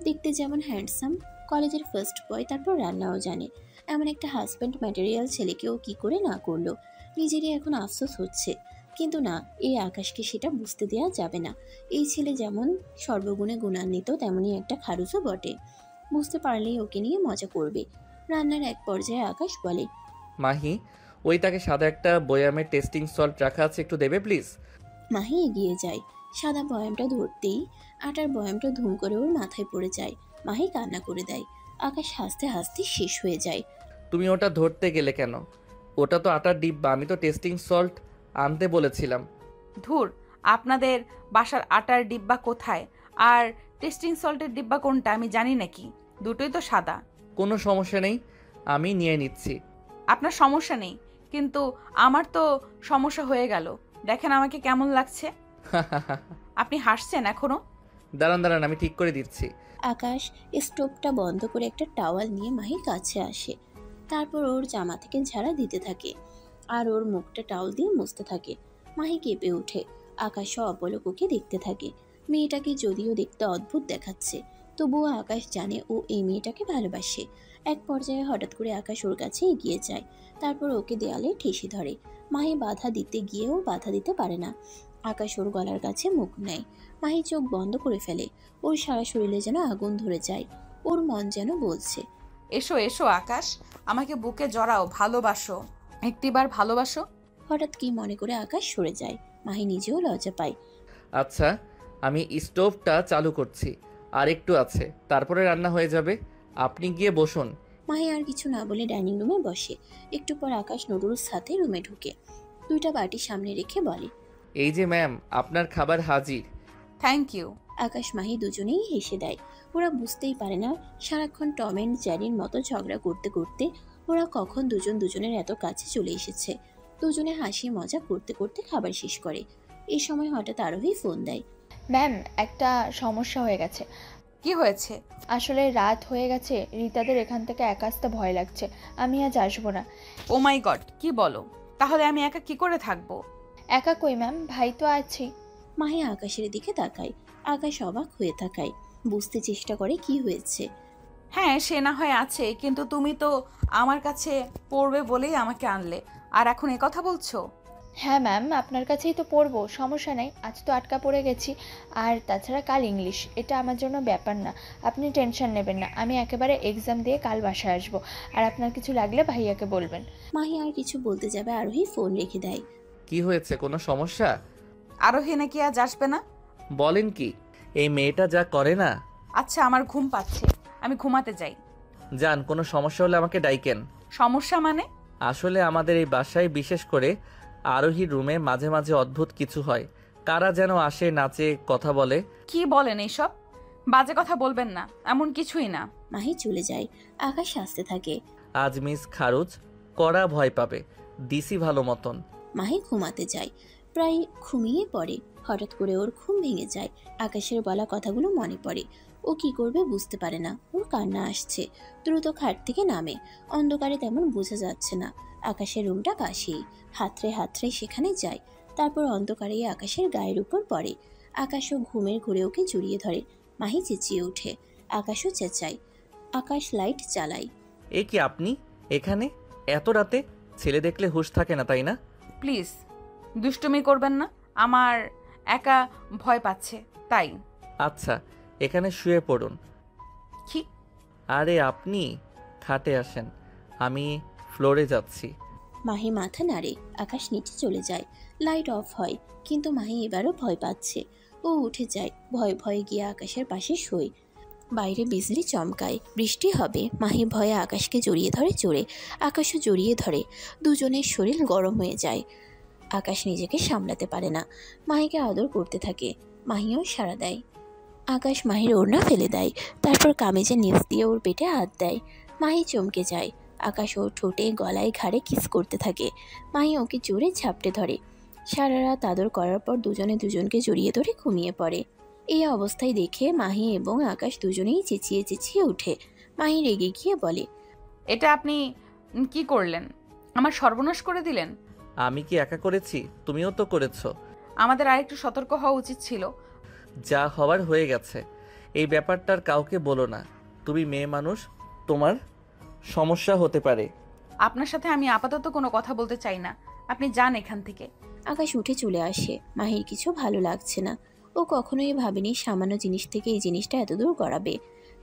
দেখতে যেমন হ্যান্ডসাম, কলেজের ফার্স্ট বয়, তারপর রান্নাও জানে। এমন একটা হাজব্যান্ড ম্যাটেরিয়াল ছেলেকেও কি করে না করলো। নিজেরই এখন আফসোস হচ্ছে, কিন্তু না, এই আকাশকে সেটা বুঝতে দেওয়া যাবে না। এই ছেলে যেমন সর্বগুণে গুণান্বিত, তেমনি একটা খারুসও বটে। বুঝতে পারলেই ওকে নিয়ে মজা করবে। রান্নার এক পর্যায়ে আকাশ বলে, মাহি, ওই তাকে সাদা একটা বয়ামে টেস্টিং সল্ট রাখা আছে, একটু দেবে প্লিজ? মাহি এগিয়ে যায়, সাদা বয়ামটা ধরতেই আটার বয়ামটা ধুম করে ওর মাথায় পড়ে যায়। মাহি কান্না করে দেয়। আকাশ হাসতে হাসতে শেষ হয়ে যায়। তুমি ওটা ধরতে গেলে কেন? ওটা তো আটার ডিব্বা, আমি তো টেস্টিং সল্ট আনতে বলেছিলাম। ধুর, আপনাদের বাসার আটার ডিব্বা কোথায় আর টেস্টিং সল্টের ডিব্বা কোনটা আমি জানি নাকি? দুটোই তো সাদা। কোনো সমস্যা নেই, আমি নিয়ে নিচ্ছি। আপনার সমস্যা নেই, কিন্তু আমার তো সমস্যা হয়ে গেল। দেখেন আমাকে কেমন লাগছে। আপনি হাসছেন এখনো? দাঁড়ান দাঁড়ান, আমি ঠিক করে দিচ্ছি। আকাশ স্টোভটা বন্ধ করে একটা টাওয়াল নিয়ে মাহির কাছে আসে। তারপর ওর জামা থেকে ঝাড়া দিতে থাকে আর ওর মুখটা টাওয়াল দিয়ে মুছতে থাকে। মাহি কেঁপে ওঠে। আকাশও অপলক ওকে দেখতে থাকে। মেয়েটাকে যদিও দেখতে অদ্ভুত দেখাচ্ছে, তবুও আকাশ জানে ও এই মেয়েটাকে ভালোবাসে। এক পর্যায়ে হঠাৎ করে আকাশ ওর কাছে এগিয়ে যায়, তারপর ওকে দেয়ালে ঠেসে ধরে। মাহি বাধা দিতে গিয়েও বাধা দিতে পারে না। আকাশ ওর গলার কাছে মুখ নেয়। মাহি চোখ বন্ধ করে ফেলে। ওর সারা শরীরে যেন আগুন ধরে যায়। ওর মন যেন বলছে, এসো এসো আকাশ, আমাকে বুকে জড়াও, ভালোবাসো, একটিবার ভালোবাসো। হঠাৎ কি মনে করে আকাশ সরে যায়। মাহি নিজেও লজ্জা পায়। আচ্ছা, আমি স্টোভটা চালু করছি, আর একটু আছে, তারপরে রান্না হয়ে যাবে। আপনি গিয়ে বসুন। মাহি আর কিছু না বলে ডাইনিং রুমে বসে। একটু পর আকাশ নুডলস সাথে রুমে ঢুকে দুইটা বাটি সামনে রেখে বলে, এই যে ম্যাম, আপনার খাবার হাজির। Thank you. আকাশ মাহি দুজনেই হেসে দেয়। ওরা বুঝতেই পারে না সারাক্ষণ টম অ্যান্ড জ্যারির মতো ঝগড়া করতে করতে ওরা কখন দুজন দুজনের এত কাছে চলে এসেছে। দুজনে হাসি মজা করতে করতে খাবার শেষ করে। এই সময় হঠাৎ আরোহী ফোন দেয়। ম্যাম, একটা সমস্যা হয়ে গেছে। কি হয়েছে? আসলে রাত হয়ে গেছে, রীতাদের এখান থেকে একা আসতে ভয় লাগছে। আমি আজ আসবো না। ও মাই গড, কি বলো? তাহলে আমি একা কি করে থাকবো? একা কই ম্যাম, ভাই তো আছেই। মাহি আকাশের দিকে তাকায়। আকাশ অবাক হয়ে তাকায়, বুঝতে চেষ্টা করে কি হয়েছে। হ্যাঁ, সে না হয় আছে, কিন্তু তুমি তো আমার কাছে পড়বে বলেই আমাকে আনলে, আর এখন এ কথা বলছো? হ্যাঁ ম্যাম, আপনার কাছেই তো পড়বো, সমস্যা নেই। আজ তো আটকা পড়ে গেছি, আর তাছাড়া কাল ইংলিশ, এটা আমার জন্য ব্যাপার না। আপনি টেনশন নেবেন না, আমি একেবারে এক্সাম দিয়ে কাল বাসায় আসবো। আর আপনার কিছু লাগলে ভাইয়াকে বলবেন। মাহি আর কিছু বলতে যাবে, আরোহী ফোন রেখে দেয়। কি হয়েছে, কোনো সমস্যা? আরোহী নাকি আজ আসবে না? বলেন কি? এই মেয়েটা যা করে না। আচ্ছা, আমার ঘুম পাচ্ছে, আমি ঘুমাতে যাই। যান, কোনো সমস্যা হলে আমাকে ডাইকেন। সমস্যা মানে? আসলে আমাদের এই বাসায়, বিশেষ করে আরোহীর রুমে মাঝে মাঝে অদ্ভুত কিছু হয়। কারা যেন আসে, নাচে, কথা বলে। কি বলেন এইসব? বাজে কথা বলবেন না, এমন কিছুই না। মাহি চলে যায়। আকাশ হাসতে থাকে। আজ মিস খারুজ কড়া ভয় পাবে, দিছি ভালো মতন। মাহি ঘুমাতে যায়, প্রায় ঘুমিয়ে পড়ে। হঠাৎ করে ওর ঘুম ভেঙে যায়। আকাশের বলা কথাগুলো মনে পড়ে। ও কি করবে বুঝতে পারে না। ওর কান্না আসছে। দ্রুত খাট থেকে নামে। অন্ধকারে তেমন বোঝা যাচ্ছে না। আকাশের রুমটা পাশেই। হাতড়ে হাতড়ে সেখানে যায়। তারপর অন্ধকারে আকাশের গায়ের উপর পড়ে। আকাশও ঘুমের ঘুরে ওকে জড়িয়ে ধরে। মাহি চেঁচিয়ে ওঠে। আকাশও চেঁচায়। আকাশ লাইট চালায়। এ কি আপনি এখানে এত রাতে? ছেলে দেখলে হুঁশ থাকে না, তাই না? প্লিজ দুষ্টুমি করবেন না, আমার একা ভয় পাচ্ছে তাই। আচ্ছা, এখানে শুয়ে পড়ুন। কি? আরে আপনি খাটে আসেন, আমি ফ্লোরে যাচ্ছি। মাহি মাথা নাড়ে। আকাশ নিচে চলে যায়। লাইট অফ হয়, কিন্তু মাহি এবারও ভয় পাচ্ছে। ও উঠে যায়। ভয়ে ভয়ে গিয়ে আকাশের পাশে শোয়। বাইরে বিজলি চমকায়, বৃষ্টি হবে। মাহি ভয়ে আকাশকে জড়িয়ে ধরে জোরে। আকাশও জড়িয়ে ধরে। দুজনের শরীর গরম হয়ে যায়। আকাশ নিজেকে সামলাতে পারে না। মাহিকে আদর করতে থাকে। মাহিও সাড়া দেয়। আকাশ মাহির ওড়না ফেলে দেয়। তারপর কামিজের নিচ দিয়ে ওর পেটে হাত দেয়। মাহি চমকে যায়। আকাশ ওর ঠোঁটে, গলায়, ঘাড়ে কিস করতে থাকে। মাহি ওকে জোরে ঝাপটে ধরে। সারা রাত আদর করার পর দুজনে দুজনকে জড়িয়ে ধরে ঘুমিয়ে পড়ে। এই অবস্থায় দেখে মাহি এবং আকাশ দুজনেই চেঁচিয়ে চেঁচিয়ে ওঠে। মাহি রেগে গিয়ে বলে, এটা আপনি কি করলেন? আমার সর্বনাশ করে দিলেন। আমি কি একা করেছি? তুমিও তো করেছো। আমাদের আরেকটু সতর্ক হওয়া উচিত ছিল। যা হওয়ার হয়ে গেছে। এই ব্যাপারটার কাউকে বলো না। তুমি মেয়ে মানুষ, তোমার সমস্যা হতে পারে। আপনার সাথে আমি আপাতত কোনো কথা বলতে চাই না, আপনি যান এখান থেকে। আকাশ উঠে চলে আসে। মাহির কিছু ভালো লাগছে না। ও কখনোই ভাবেনি সামান্য জিনিস থেকে এই জিনিসটা এতদূর করাবে।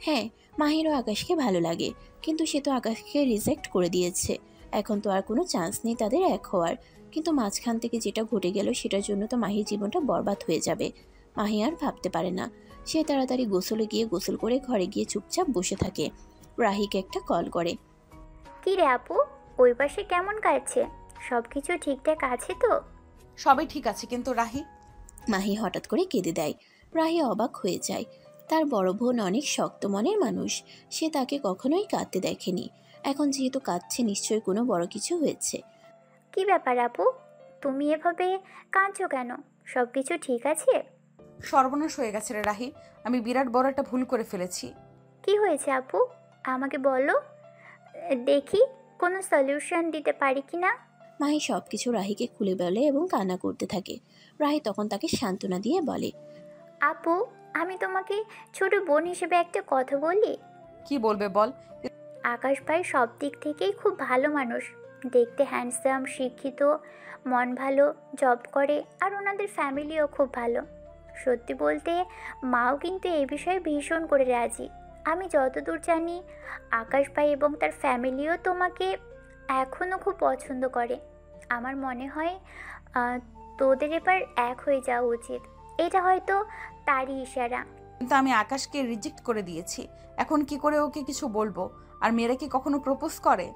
হ্যাঁ, মাহিরও আকাশকে ভালো লাগে, কিন্তু সে তো আকাশকে রিজেক্ট করে দিয়েছে। এখন তো আর কোনো চান্স নেই তাদের এক হওয়ার। কিন্তু মাঝখান থেকে যেটা ঘটে গেল সেটার জন্য তো মাহির জীবনটা বরবাদ হয়ে যাবে। মাহি আর ভাবতে পারে না। সে তাড়াতাড়ি গোসলে গিয়ে গোসল করে ঘরে গিয়ে চুপচাপ বসে থাকে। রাহিকে একটা কল করে। কি রে আপু, ওই পাশে কেমন কাটছে? সব কিছু ঠিকঠাক আছে তো? সবই ঠিক আছে, কিন্তু রাহি। মাহি হঠাৎ করে কেঁদে দেয়। রাহি অবাক হয়ে যায়। তার বড় বোন অনেক শক্ত মনের মানুষ, সে তাকে কখনোই কাঁদতে দেখেনি। এখন যেহেতু কাঁদছে, নিশ্চয়ই কোনো বড় কিছু হয়েছে। কি ব্যাপার আপু, তুমি এভাবে কাঁদছো কেন? সব কিছু ঠিক আছে? সর্বনাশ হয়ে গেছে রে রাহি, আমি বিরাট বড় একটা ভুল করে ফেলেছি। কি হয়েছে আপু, আমাকে বলো, দেখি কোনো সলিউশন দিতে পারি কি না। মাহি সব কিছু রাহিকে খুলে বলে এবং কান্না করতে থাকে। রাহি তখন তাকে সান্ত্বনা দিয়ে বলে, আপু, আমি তোমাকে ছোট বোন হিসেবে একটা কথা বলি। কি বলবে বল। আকাশ ভাই সব দিক থেকেই খুব ভালো মানুষ, দেখতে হ্যান্ডসাম, শিক্ষিত, মন ভালো, জব করে, আর ওনাদের ফ্যামিলিও খুব ভালো। সত্যি বলতে মাও কিন্তু এই বিষয়ে ভীষণ করে রাজি। আমি যতদূর জানি আকাশ ভাই এবং তার ফ্যামিলিও তোমাকে এখনও খুব পছন্দ করে। আমার মনে হয় তোদের এবার এক হয়ে যাওয়া উচিত। এটা হয়তো তারই ইশারা। কিন্তু আমি আকাশকে রিজেক্ট করে দিয়েছি, এখন কি করে ওকে কিছু বলবো? আর মেয়েরা কি কখনো প্রপোজ করে?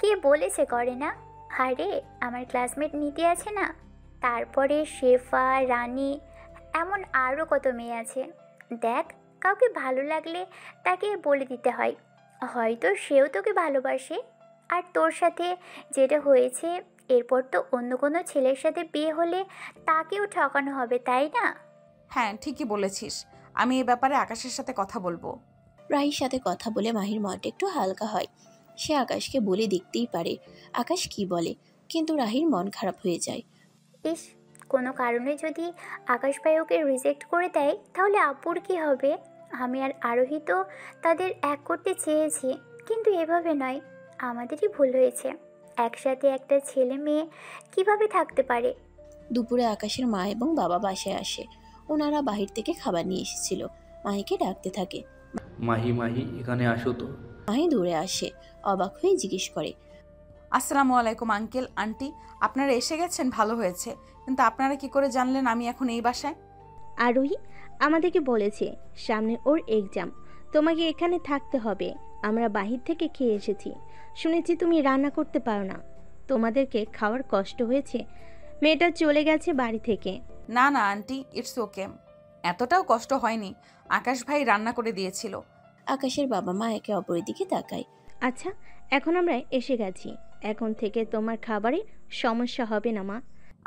কে বলেছে করে না? আরে আমার ক্লাসমেট নীতি আছে না, তারপরে শেফা, রানী, এমন আরও কত মেয়ে আছে। দেখ, কাউকে ভালো লাগলে তাকে বলে দিতে হয়, হয়তো সেও তোকে ভালোবাসে। আর তোর সাথে যেটা হয়েছে, এরপর তো অন্য কোনো ছেলের সাথে বিয়ে হলে তাকেও ঠকানো হবে, তাই না? হ্যাঁ, ঠিকই বলেছিস, আমি এ ব্যাপারে আকাশের সাথে কথা বলবো। রাহির সাথে কথা বলে মাহির মনটা একটু হালকা হয়। সে আকাশকে বলে দেখতেই পারে আকাশ কি বলে, কিন্তু রাহির মন খারাপ হয়ে যায়। ইস, কোনো কারণে যদি আকাশ ভাই ওকে রিজেক্ট করে দেয়, তাহলে আপুর কি হবে? আমি আর আরোহী তো তাদের এক করতে চেয়েছি, কিন্তু এভাবে নয়। আমাদেরই ভুল হয়েছে। একসাথে একটা ছেলে মেয়ে কিভাবে থাকতে পারে? দুপুরে আকাশের মা এবং বাবা বাসায় আসে। ওনারা বাহির থেকে খাবার নিয়ে এসেছিল। মাহিকে ডাকতে থাকে। মাহি মাহি, এখানে আসো তো। মাহি দৌড়ে আসে, অবাক হয়ে জিজ্ঞেস করে, আসসালামু আলাইকুম আঙ্কেল, আন্টি, আপনারা এসে গেছেন, ভালো হয়েছে। কিন্তু আপনারা কি করে জানলেন আমি এখন এই বাসায়? আরোহী আমাদেরকে বলেছে সামনে ওর এক্সাম, তোমাকে এখানে থাকতে হবে। আমরা বাহির থেকে খেয়ে এসেছি, শুনেছি তুমি রান্না করতে পারো না, তোমাদেরকে খাওয়ার কষ্ট হয়েছে। মেয়েটা চলে গেছে বাড়ি থেকে। না না আন্টি, ইটস ওকে, এতটাও কষ্ট হয়নি, আকাশ ভাই রান্না করে দিয়েছিল। আকাশের বাবা মা একে অপরের দিকে তাকায়। আচ্ছা, এখন আমরা এসে গেছি, এখন থেকে তোমার খাবারের সমস্যা হবে না মা।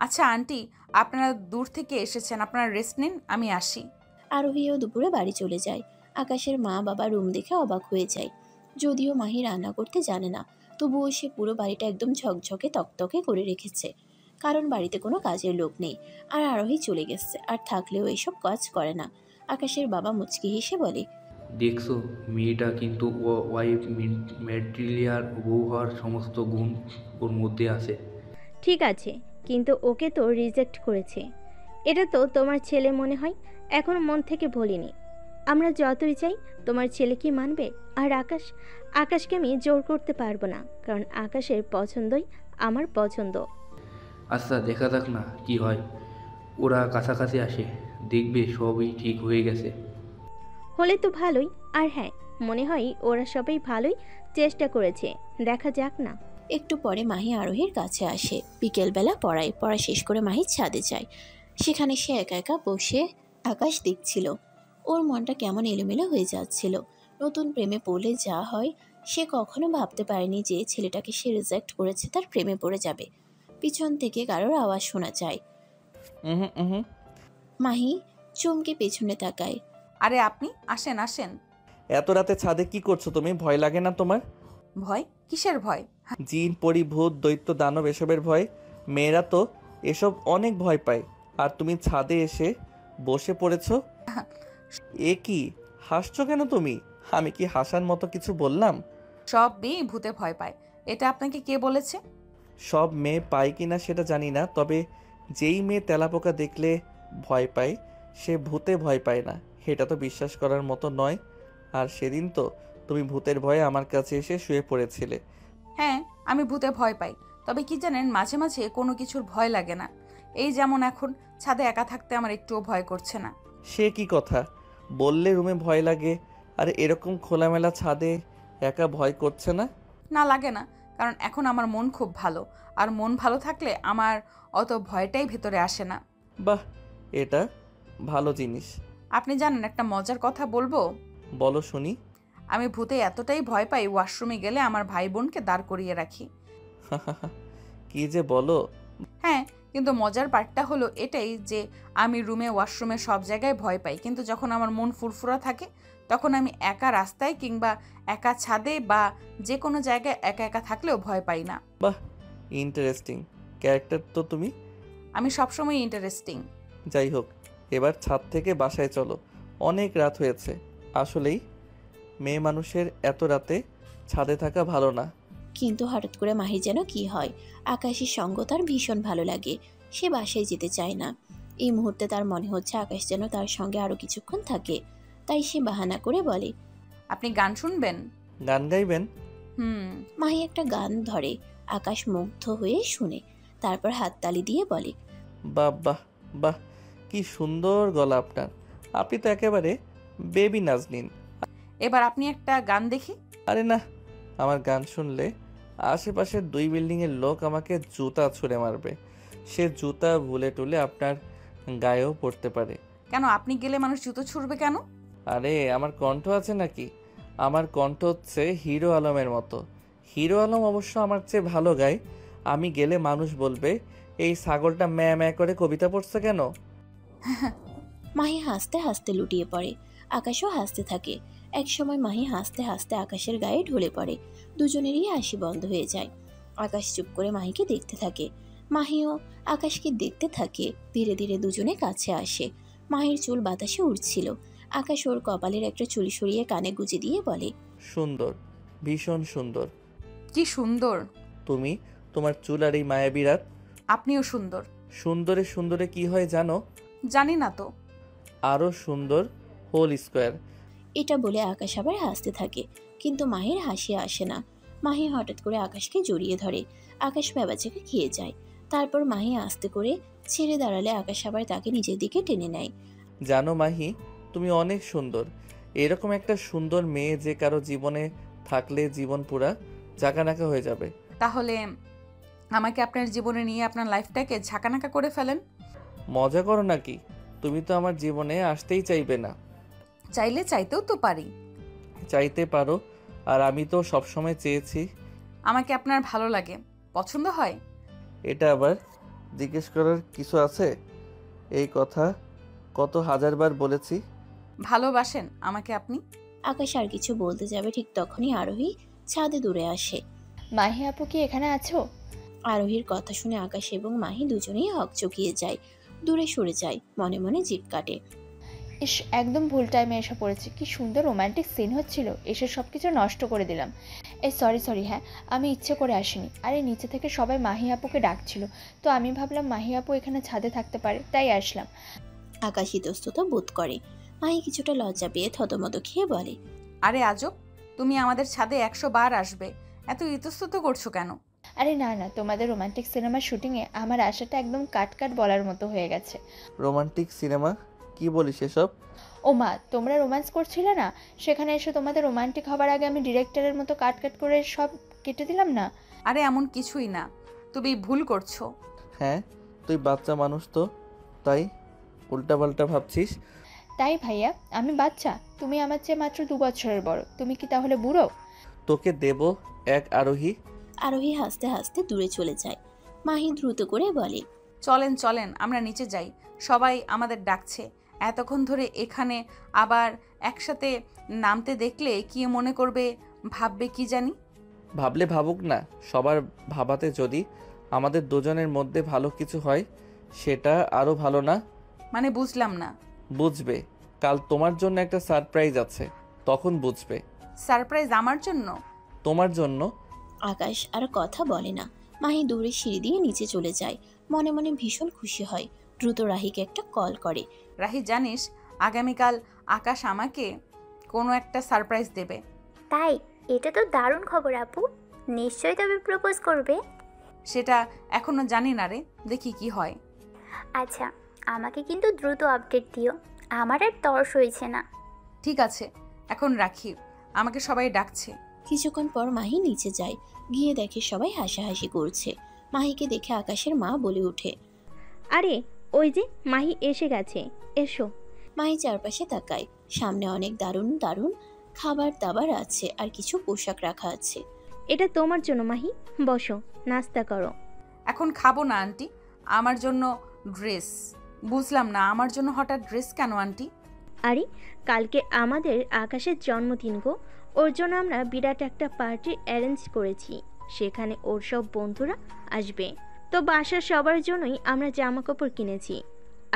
আচ্ছা আন্টি, আপনারা দূর থেকে এসেছেন, আপনারা রেস্ট নিন, আমি আসি। আরোহীও দুপুরে বাড়ি চলে যায়। আকাশের মা বাবা রুম দেখে অবাক হয়ে যায়। যদিও মাহি রান্না করতে জানে না, তবুও সে পুরো বাড়িটা একদম ঝকঝকে তকতকে করে রেখেছে, কারণ বাড়িতে কোনো কাজের লোক নেই। আর আরোহী চলে গেছে, আর থাকলেও এসব কাজ করে না। আকাশের বাবা মুচকি হেসে বলে, দেখছো, মেয়েটা কিন্তু ওয়াইফ ম্যাটেরিয়াল বউ হওয়ার সমস্ত গুণ ওর মধ্যে আছে। ঠিক আছে, কিন্তু ওকে তো রিজেক্ট করেছে, এটা তো তোমার ছেলে মনে হয়। এখন মন থেকে বলিনি, আমরা যতই চাই তোমার ছেলে কি মানবে? আর আকাশকে আমি জোর করতে পারবো না, কারণ আকাশের পছন্দই আমার পছন্দ। আচ্ছা, দেখা যাক না কি হয়। ওরা কাছাকাছি আসে, দেখবে সবই ঠিক হয়ে গেছে। হলে তো ভালোই। আর হ্যাঁ, মনে হয় ওরা সবাই ভালোই চেষ্টা করেছে, দেখা যাক না। একটু পরে মাহি আরোহীর কাছে আসে। বিকেলবেলা পড়া শেষ করে মাহি ছাদে যায়। সেখানে সে একা একা বসে আকাশ দেখছিল। ওর মনটা কেমন এলোমেলো হয়ে যাচ্ছিল। নতুন প্রেমে পড়লে যা হয়, সে কখনো ভাবতে পারেনি যে ছেলেটাকে সে রিজেক্ট করেছে তার প্রেমে পড়ে যাবে। পিছন থেকে কারোর আওয়াজ শোনা যায়। মাহি চমকে পেছনে তাকায়। আরে আপনি আসেন আসেন। এত রাতে ছাদে কি করছো তুমি? ভয় লাগে না তোমার? ভয়? কিসের ভয়? জিন, পরি, ভূত, দৈত্য, দানব এসবের ভয়? মেয়েরা তো এসব অনেক ভয় পায়, আর তুমি ছাদে এসে বসে পড়েছো। এ কি হাসছো কেন তুমি? আমি কি হাসার মতো কিছু বললাম? সব মেয়ে ভূতে ভয় পায়, এটা আপনাকে কে বলেছে? সব মেয়ে পায় কিনা সেটা জানি না, তবে যেই মেয়ে তেলাপোকা দেখলে ভয় পায় সে ভূতে ভয় পায় না, এটা তো বিশ্বাস করার মতো নয়। আর সেদিন তো তুমি ভূতের ভয়ে আমার কাছে এসে শুয়ে পড়েছিলে। হ্যাঁ, আমি ভূতে ভয় পাই, তবে কি জানেন, মাঝে মাঝে কোনো কিছুর ভয় লাগে না। এই যেমন এখন ছাদে একা থাকতে আমার একটুও ভয় করছে না। সে কি কথা, বললে রুমে ভয় লাগে, আর এরকম খোলামেলা ছাদে একা ভয় করছে না? না, লাগে না, কারণ এখন আমার মন খুব ভালো, আর মন ভালো থাকলে আমার অত ভয়টাই ভেতরে আসে না। বাহ, এটা ভালো জিনিস। আপনি জানেন একটা মজার কথা বলবো? বলো শুনি। আমি ভূতে এতটাই ভয় পাই, ওয়াশরুমে গেলে আমার ভাই বোনকে দাঁড় করিয়ে রাখি। কি যে বলো। হ্যাঁ, কিন্তু মজার পার্টটা হলো এটাই যে আমি রুমে, ওয়াশরুমে সব জায়গায় ভয় পাই, কিন্তু যখন আমার মন ফুরফুরা থাকে তখন আমি একা রাস্তায় কিংবা একা ছাদে বা যে কোনো জায়গায় একা একা থাকলেও ভয় পাই না। বাহ, ইন্টারেস্টিং ক্যারেক্টার তো তুমি। আমি সবসময় ইন্টারেস্টিং। যাই হোক, এবার ছাদ থেকে বাসায় চলো, অনেক রাত হয়েছে। আসলেই মেয়ে মানুষের এত রাতে ছাদে থাকা ভালো না। কিন্তু হঠাৎ করে মাহির যেন কি হয়, আকাশের সঙ্গ তার ভীষণ ভালো লাগে। সে বাসায় যেতে চায় না। এই মুহূর্তে তার মনে হচ্ছে আকাশ যেন তার সঙ্গে আরো কিছুক্ষণ থাকে। তাই সে বাহানা করে বলে, আপনি গান শুনবেন? গান গাইবেন? মাহি একটা গান ধরে। আকাশ মুগ্ধ হয়ে শুনে, তারপর হাততালি দিয়ে বলে, বাহ বাহ বাহ, কি সুন্দর গলা আপনার। আপনি তো একেবারে বেবি নাজনীন। এবার আপনি একটা গান দেখি। আরে না, আমার গান শুনলে আশেপাশের 2 বিল্ডিংয়ের লোক আমাকে জুতা ছুঁড়ে মারবে। সে জুতা ভুলে টুলে আপনার গায়েও পড়তে পারে। কেন, আপনি গেলে মানুষ জুতো ছুড়বে কেন? আরে আমার কণ্ঠ আছে নাকি? আমার কণ্ঠ হচ্ছে হিরো আলমের মতো। হিরো আলম অবশ্য আমার চেয়ে ভালো গায়। আমি গেলে মানুষ বলবে, এই ছাগলটা ম্যা ম্যা করে কবিতা পড়ছে কেন? মাহি হাসতে হাসতে লুটিয়ে পড়ে। আকাশও হাসতে থাকে। একসময় মাহি হাসতে হাসতে আকাশের গায়ে ঢলে পড়ে। দুজনেরই হাসি বন্ধ হয়ে যায়। আকাশ চুপ করে মাহিকে দেখতে থাকে। মাহিও আকাশকে দেখতে থাকে। ধীরে ধীরে দুজনে কাছে আসে। মাহির চুল বাতাসে উড়ছিল। আকাশ ওর কপালের একটা চুল সরিয়ে কানে গুজে দিয়ে বলে, সুন্দর, ভীষণ সুন্দর। কি সুন্দর তুমি, তোমার চুল আর এই মায়াবী রাত। আপনিও সুন্দর। সুন্দরে সুন্দরে কি হয় জানো? জানি না তো। আরো সুন্দর হোল স্কোয়ার। এটা বলে আকাশ আবার হাসতে থাকে, কিন্তু মাহির হাসি আসে না। মাহি হঠাৎ করে আকাশকে জড়িয়ে ধরে। আকাশ ব্যাবাচাকে খেয়ে যায়। তারপর মাহি আস্তে করে ছেড়ে দাঁড়ালে আকাশ আবার তাকে নিজের দিকে টেনে নেয়। জানো মাহি, তুমি অনেক সুন্দর। এরকম একটা সুন্দর মেয়ে যে কারো জীবনে থাকলে জীবন পুরা ঝাঁকানাকা হয়ে যাবে। তাহলে আমাকে আপনার জীবনে নিয়ে আপনার লাইফটাকে ঝাঁকানাকা করে ফেলেন। মজা করো নাকি? তুমি তো আমার জীবনে আসতেই চাইবে না। চাইলে চাইতেও তো পারি। চাইতে পারো, আর আমি তো সবসময় চেয়েছি। আমাকে আপনার ভালো লাগে, পছন্দ হয়। এটা আবার জিজ্ঞেস করার কিছু আছে? এই কথা কত হাজারবার বলেছি। ভালোবাসেন আমাকে আপনি? আকাশ আর কিছু বলতে যাবে, ঠিক তখনই আরোহী ছাদে দূরে আসে। মাহি আপু কি এখানে আছো? আরোহীর কথা শুনে আকাশ এবং মাহি দুজনেই হকচকিয়ে যায়। দূরে সরে যায়, মনে মনে জিভ কাটে। ইস, একদম ভুল টাইমে এসে পড়েছে। কি সুন্দর রোমান্টিক সিন হচ্ছিল, এসে সব কিছু নষ্ট করে দিলাম। সরি, হ্যাঁ আমি ইচ্ছে করে আসিনি। আরে নিচে থেকে সবাই মাহি আপুকে ডাকছিল, তো আমি ভাবলাম মাহি আপু এখানে ছাদে থাকতে পারে, তাই আসলাম। আকাশ ইতস্ততা বোধ করে। মাহি কিছুটা লজ্জা পেয়ে থতমত খেয়ে বলে, আরে আজব, তুমি আমাদের ছাদে 100 বার আসবে, এত ইতস্তত করছো কেন? আরে না, তোমাদের রোমান্টিক সিনেমার শুটিংয়ে আমার আশাটা একদম কাট বলার মতো হয়ে গেছে। Romantic cinema? কি বলিস এসব? ও মা, তোমরা রোম্যান্স করছিলে না, সেখানে এসে তোমাদের রোমান্টিক হবার আগে আমি ডিরেক্টরের মতো কাট করে সব কেটে দিলাম না? আরে এমন কিছুই না, তুমি ভুল করছো। হ্যাঁ, তুই বাচ্চা মানুষ তো, তাই উল্টাপাল্টা ভাবছিস। তাই ভাইয়া, আমি বাচ্চা? তুমি আমার চেয়ে মাত্র 2 বছরের বড়, তুমি কি তাহলে বুড়ো? তোকে দেব এক আরোহী। আরোহী হাসতে হাসতে দূরে চলে যায়। মাহি দ্রুত করে বলে, চলেন চলেন, আমরা নিচে যাই, সবাই আমাদের ডাকছে। এতক্ষণ ধরে এখানে আবার একসাথে নামতে দেখলে কি মনে করবে, ভাববে কি জানি। ভাবলে ভাবুক না, সবার ভাবাতে যদি আমাদের দুজনের মধ্যে ভালো কিছু হয় সেটা আরো ভালো না? মানে বুঝলাম না। বুঝবে, কাল তোমার জন্য একটা সারপ্রাইজ আছে, তখন বুঝবে। সারপ্রাইজ আমার জন্য? তোমার জন্য। আকাশ আর কথা বলে না। মাহি দৌড়ে সিঁড়ি দিয়ে নিচে চলে যায়। মনে মনে ভীষণ খুশি হয়। দ্রুত রাহিকে একটা কল করে। রাহি, জানিস আগামীকাল আকাশ আমাকে কোনো একটা সারপ্রাইজ দেবে। তাই? এটা তো দারুণ খবর আপু। নিশ্চয়ই তবে প্রপোজ করবে। সেটা এখনো জানি না রে, দেখি কি হয়। আচ্ছা, আমাকে কিন্তু দ্রুত আপডেট দিও, আমার আর তর্স হয়েছে না। ঠিক আছে, এখন রাখি, আমাকে সবাই ডাকছে। কিছুক্ষণ পর মাহি নিচে যায়, গিয়ে দেখে সবাই হাসাহাসি করছে। মাহিকে দেখে আকাশের মা বলে ওঠে, আরে ওই যে মাহি এসে গেছে, এসো। মাহি চারপাশে তাকায়, সামনে অনেক দারুণ দারুণ খাবার দাবার আছে আর কিছু পোশাক রাখা আছে। এটা তোমার জন্য মাহি, বসো, নাস্তা করো। এখন খাবো না আন্টি, আমার জন্য ড্রেস। বুঝলাম না, আমার জন্য হঠাৎ ড্রেস কেন আন্টি? আরে কালকে আমাদের আকাশের জন্মদিন গো, ওর জন্য আমরা বিরাট একটা পার্টি অ্যারেঞ্জ করেছি, সেখানে ওর সব বন্ধুরা আসবে। তো বাসার সবার জন্যই আমরা জামা কাপড় কিনেছি,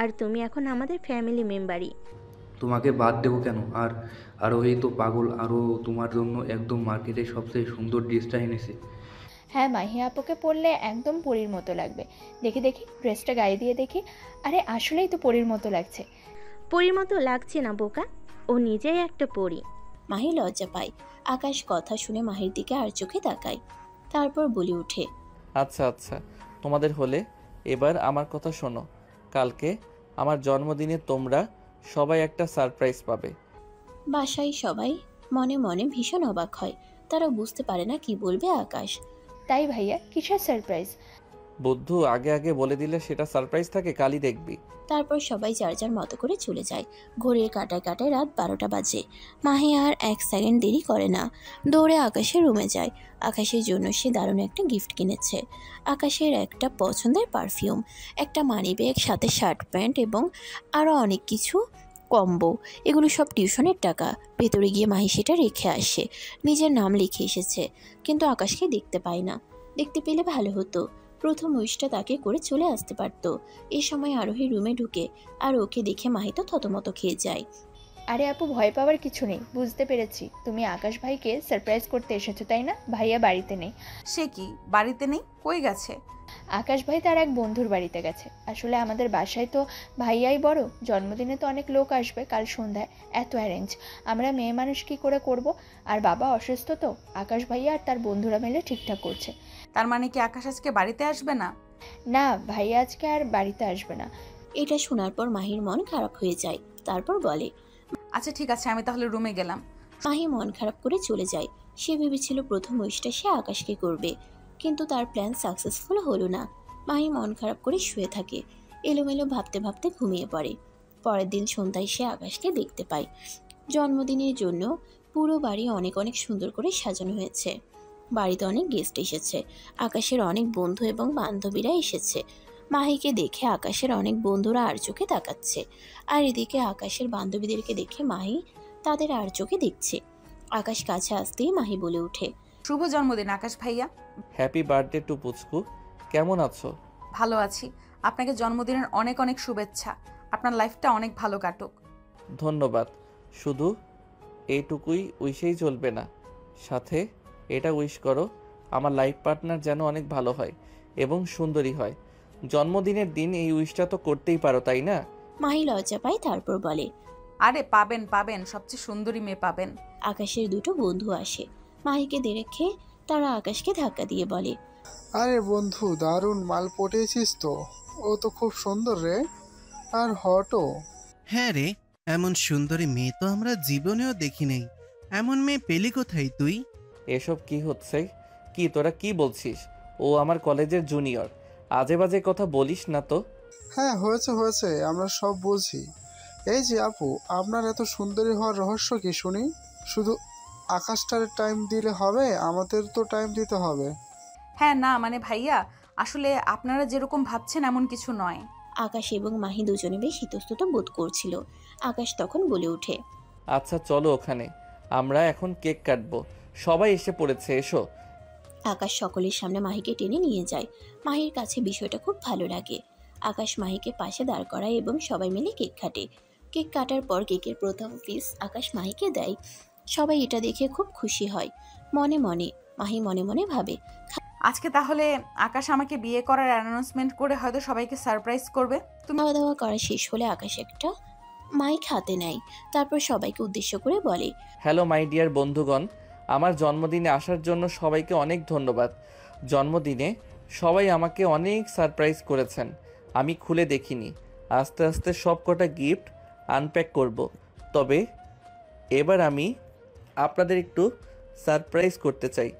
আর তুমি এখন আমাদের ফ্যামিলি মেম্বারই। তোমাকে বাদ দেবো কেন? আর আরোহী তো পাগল, আরও তোমার জন্য একদম মার্কেটের সবচেয়ে সুন্দর ড্রেসটা এনেছে। হ্যাঁ, মাহি আপুকে পরলে একদম পরীর মতো লাগবে। দেখি দেখি ড্রেসটা গায়ে দিয়ে দেখি। আরে আসলেই তো পরীর মতো লাগছে। পরীর মতো লাগছে না বোকা, ও নিজেই একটা পরী। মাহি লজ্জা পায়। আকাশ কথা শুনে মাহির দিকে আর চোখে তাকায়, তারপর বলে ওঠে, আচ্ছা আচ্ছা, তোমাদের হলে এবার আমার কথা শোনো। কালকে আমার জন্মদিনে তোমরা সবাই একটা সারপ্রাইজ পাবে। বাসায় সবাই মনে মনে ভীষণ অবাক হয়, তারা বুঝতে পারে না কি বলবে আকাশ। তাই ভাইয়া, কিসের সারপ্রাইজ? বুদ্ধু, আগে আগে বলে দিলে সেটা সারপ্রাইজ থাকে, কালই দেখবি। তারপর সবাই যার যার মতো করে চলে যায়। ঘড়ির কাটায় কাটায় রাত 12টা বাজে। মাহি আর 1 সেকেন্ড দেরি করে না, দৌড়ে আকাশের রুমে যায়। আকাশের জন্য সে দারুণ একটা গিফট কিনেছে। আকাশের একটা পছন্দের পারফিউম, একটা মানি ব্যাগ, সাথে শার্ট প্যান্ট এবং আরও অনেক কিছু কম্বো। এগুলো সব টিউশনের টাকা। ভেতরে গিয়ে মাহি সেটা রেখে আসে। নিজের নাম লিখে এসেছে, কিন্তু আকাশকে দেখতে পায় না। দেখতে পেলে ভালো হতো, প্রথম উইশটা তাকে করে চলে আসতে পারত। এই সময় আরোহী রুমে ঢুকে, আর ওকে দেখে মাহি তো থতমত খেয়ে যায়। আরে আপু, ভয় পাওয়ার কিছু নেই, বুঝতে পেরেছি তুমি আকাশ ভাইকে সারপ্রাইজ করতে এসেছো, তাই না? ভাইয়া বাড়িতে নেই। সে কি বাড়িতে নেই? কই গেছে? আকাশ ভাই তার এক বন্ধুর বাড়িতে গেছে। আসলে আমাদের বাসায় তো ভাইয়াই বড়, জন্মদিনে তো অনেক লোক আসবে কাল সন্ধ্যায়, এত অ্যারেঞ্জ আমরা মেয়ে মানুষ কি করে করব? আর বাবা অসুস্থ, তো আকাশ ভাইয়া আর তার বন্ধুরা মিলে ঠিকঠাক করছে। তার মানে কি আকাশ আজকে বাড়িতে আসবে না? না, ভাইয়া আজকে আর বাড়িতে আসবে না। এটা শোনার পর মাহির মন খারাপ হয়ে যায়। তারপর বলে, আচ্ছা ঠিক আছে, আমি তাহলে রুমে গেলাম। মাহি মন খারাপ করে চলে যায়। সে ভেবেছিল প্রথম উইশটা সে আকাশকে করবে, কিন্তু তার প্ল্যান সাকসেসফুল হলো না। মাহি মন খারাপ করে শুয়ে থাকে, এলোমেলো ভাবতে ভাবতে ঘুমিয়ে পড়ে। পরের দিন সন্ধ্যায় সে আকাশকে দেখতে পায়। জন্মদিনের জন্য পুরো বাড়ি অনেক অনেক সুন্দর করে সাজানো হয়েছে। বাড়িতে অনেক গেস্ট এসেছে। আকাশের অনেক বন্ধু এবং বান্ধবীরা এসেছে। মাহিকে দেখে আকাশের অনেক বন্ধুরা আর চোখে তাকাচ্ছে, আর এদিকে আকাশের বান্ধবীদেরকে দেখে মাহি তাদের আর চোখে দেখছে। আকাশ কাছে আসতেই মাহি বলে ওঠে, শুভ জন্মদিন আকাশ ভাইয়া। হ্যাপি বার্থডে টু পুচকু, কেমন আছো? ভালো আছি, আপনাকে জন্মদিনের অনেক অনেক শুভেচ্ছা। আপনার লাইফটা অনেক ভালো কাটুক। ধন্যবাদ। শুধু এইটুকুই উইশেই চলবে না, সাথে এটা উইশ করো আমার লাইফ পার্টনার যেন অনেক ভালো হয় এবং সুন্দরী হয়। জন্মদিনের দিন এই উইশটা তো করতেই পারো, তাই না? মাহি লজ্জা পায়, তারপর বলে, আরে পাবেন পাবেন, সবচেয়ে সুন্দরী মেয়ে পাবেন। আকাশের দুটো বন্ধু আসে। মাহিকে দেখে তারা আকাশকে ধাক্কা দিয়ে বলে, আরে বন্ধু, দারুণ মাল পটিয়েছিস তো, ও তো খুব সুন্দর রে, আর হটও। হ্যাঁ রে, এমন সুন্দরী মেয়ে তো আমরা জীবনেও দেখি নাই। এমন মেয়ে পেলি কোথায় তুই? এসব কি হচ্ছে? কি তোরা কি বলছিস? ও আমার কলেজের জুনিয়র, আজে বাজে কথা বলিস না তো। হ্যাঁ হয়েছে হয়েছে, আমরা সব বুঝি। এই যে আপু, আপনার এত সুন্দরী হওয়ার রহস্য কি শুনি? শুধু আকাশটার টাইম দিলে হবে? আমাদের তো টাইম দিতে হবে। হ্যাঁ না মানে ভাইয়া, আসলে আপনারা যেরকম ভাবছেন এমন কিছু নয়। আকাশ এবং মাহি দুজনে বেশ ইতস্তত বোধ করছিল। আকাশ তখন বলে ওঠে, আচ্ছা চলো ওখানে, আমরা এখন কেক কাটবো, সবাই এসে পড়েছে, এসো। আকাশ সকলের সামনে মাহিকে টেনে নিয়ে যায়। মাহির কাছে বিষয়টা খুব ভালো লাগে। আকাশ মাহিকে পাশে দাঁড় করায় এবং সবাই মিলে কেক কাটে। কেক কাটার পর কেকের প্রথম পিস আকাশ মাহিকে দেয়। সবাই এটা দেখে খুব খুশি হয়। মনে মনে মাহি মনে মনে ভাবে, আজকে তাহলে আকাশ আমাকে বিয়ে করার অ্যানাউন্সমেন্ট করে হয়তো সবাইকে সারপ্রাইজ করবে। খাওয়া দাওয়া করা শেষ হলে আকাশ একটা মাইক হাতে নেয়, তারপর সবাইকে উদ্দেশ্য করে বলে, হ্যালো মাই ডিয়ার বন্ধুগণ, আমার জন্মদিনে আসার জন্য সবাইকে অনেক ধন্যবাদ। জন্মদিনে সবাই আমাকে অনেক সারপ্রাইজ করেছেন, আমি খুলে দেখিনি। আস্তে আস্তে সব কটা গিফট আনপ্যাক করব। তবে এবার আমি আপনাদের একটু সারপ্রাইজ করতে চাই।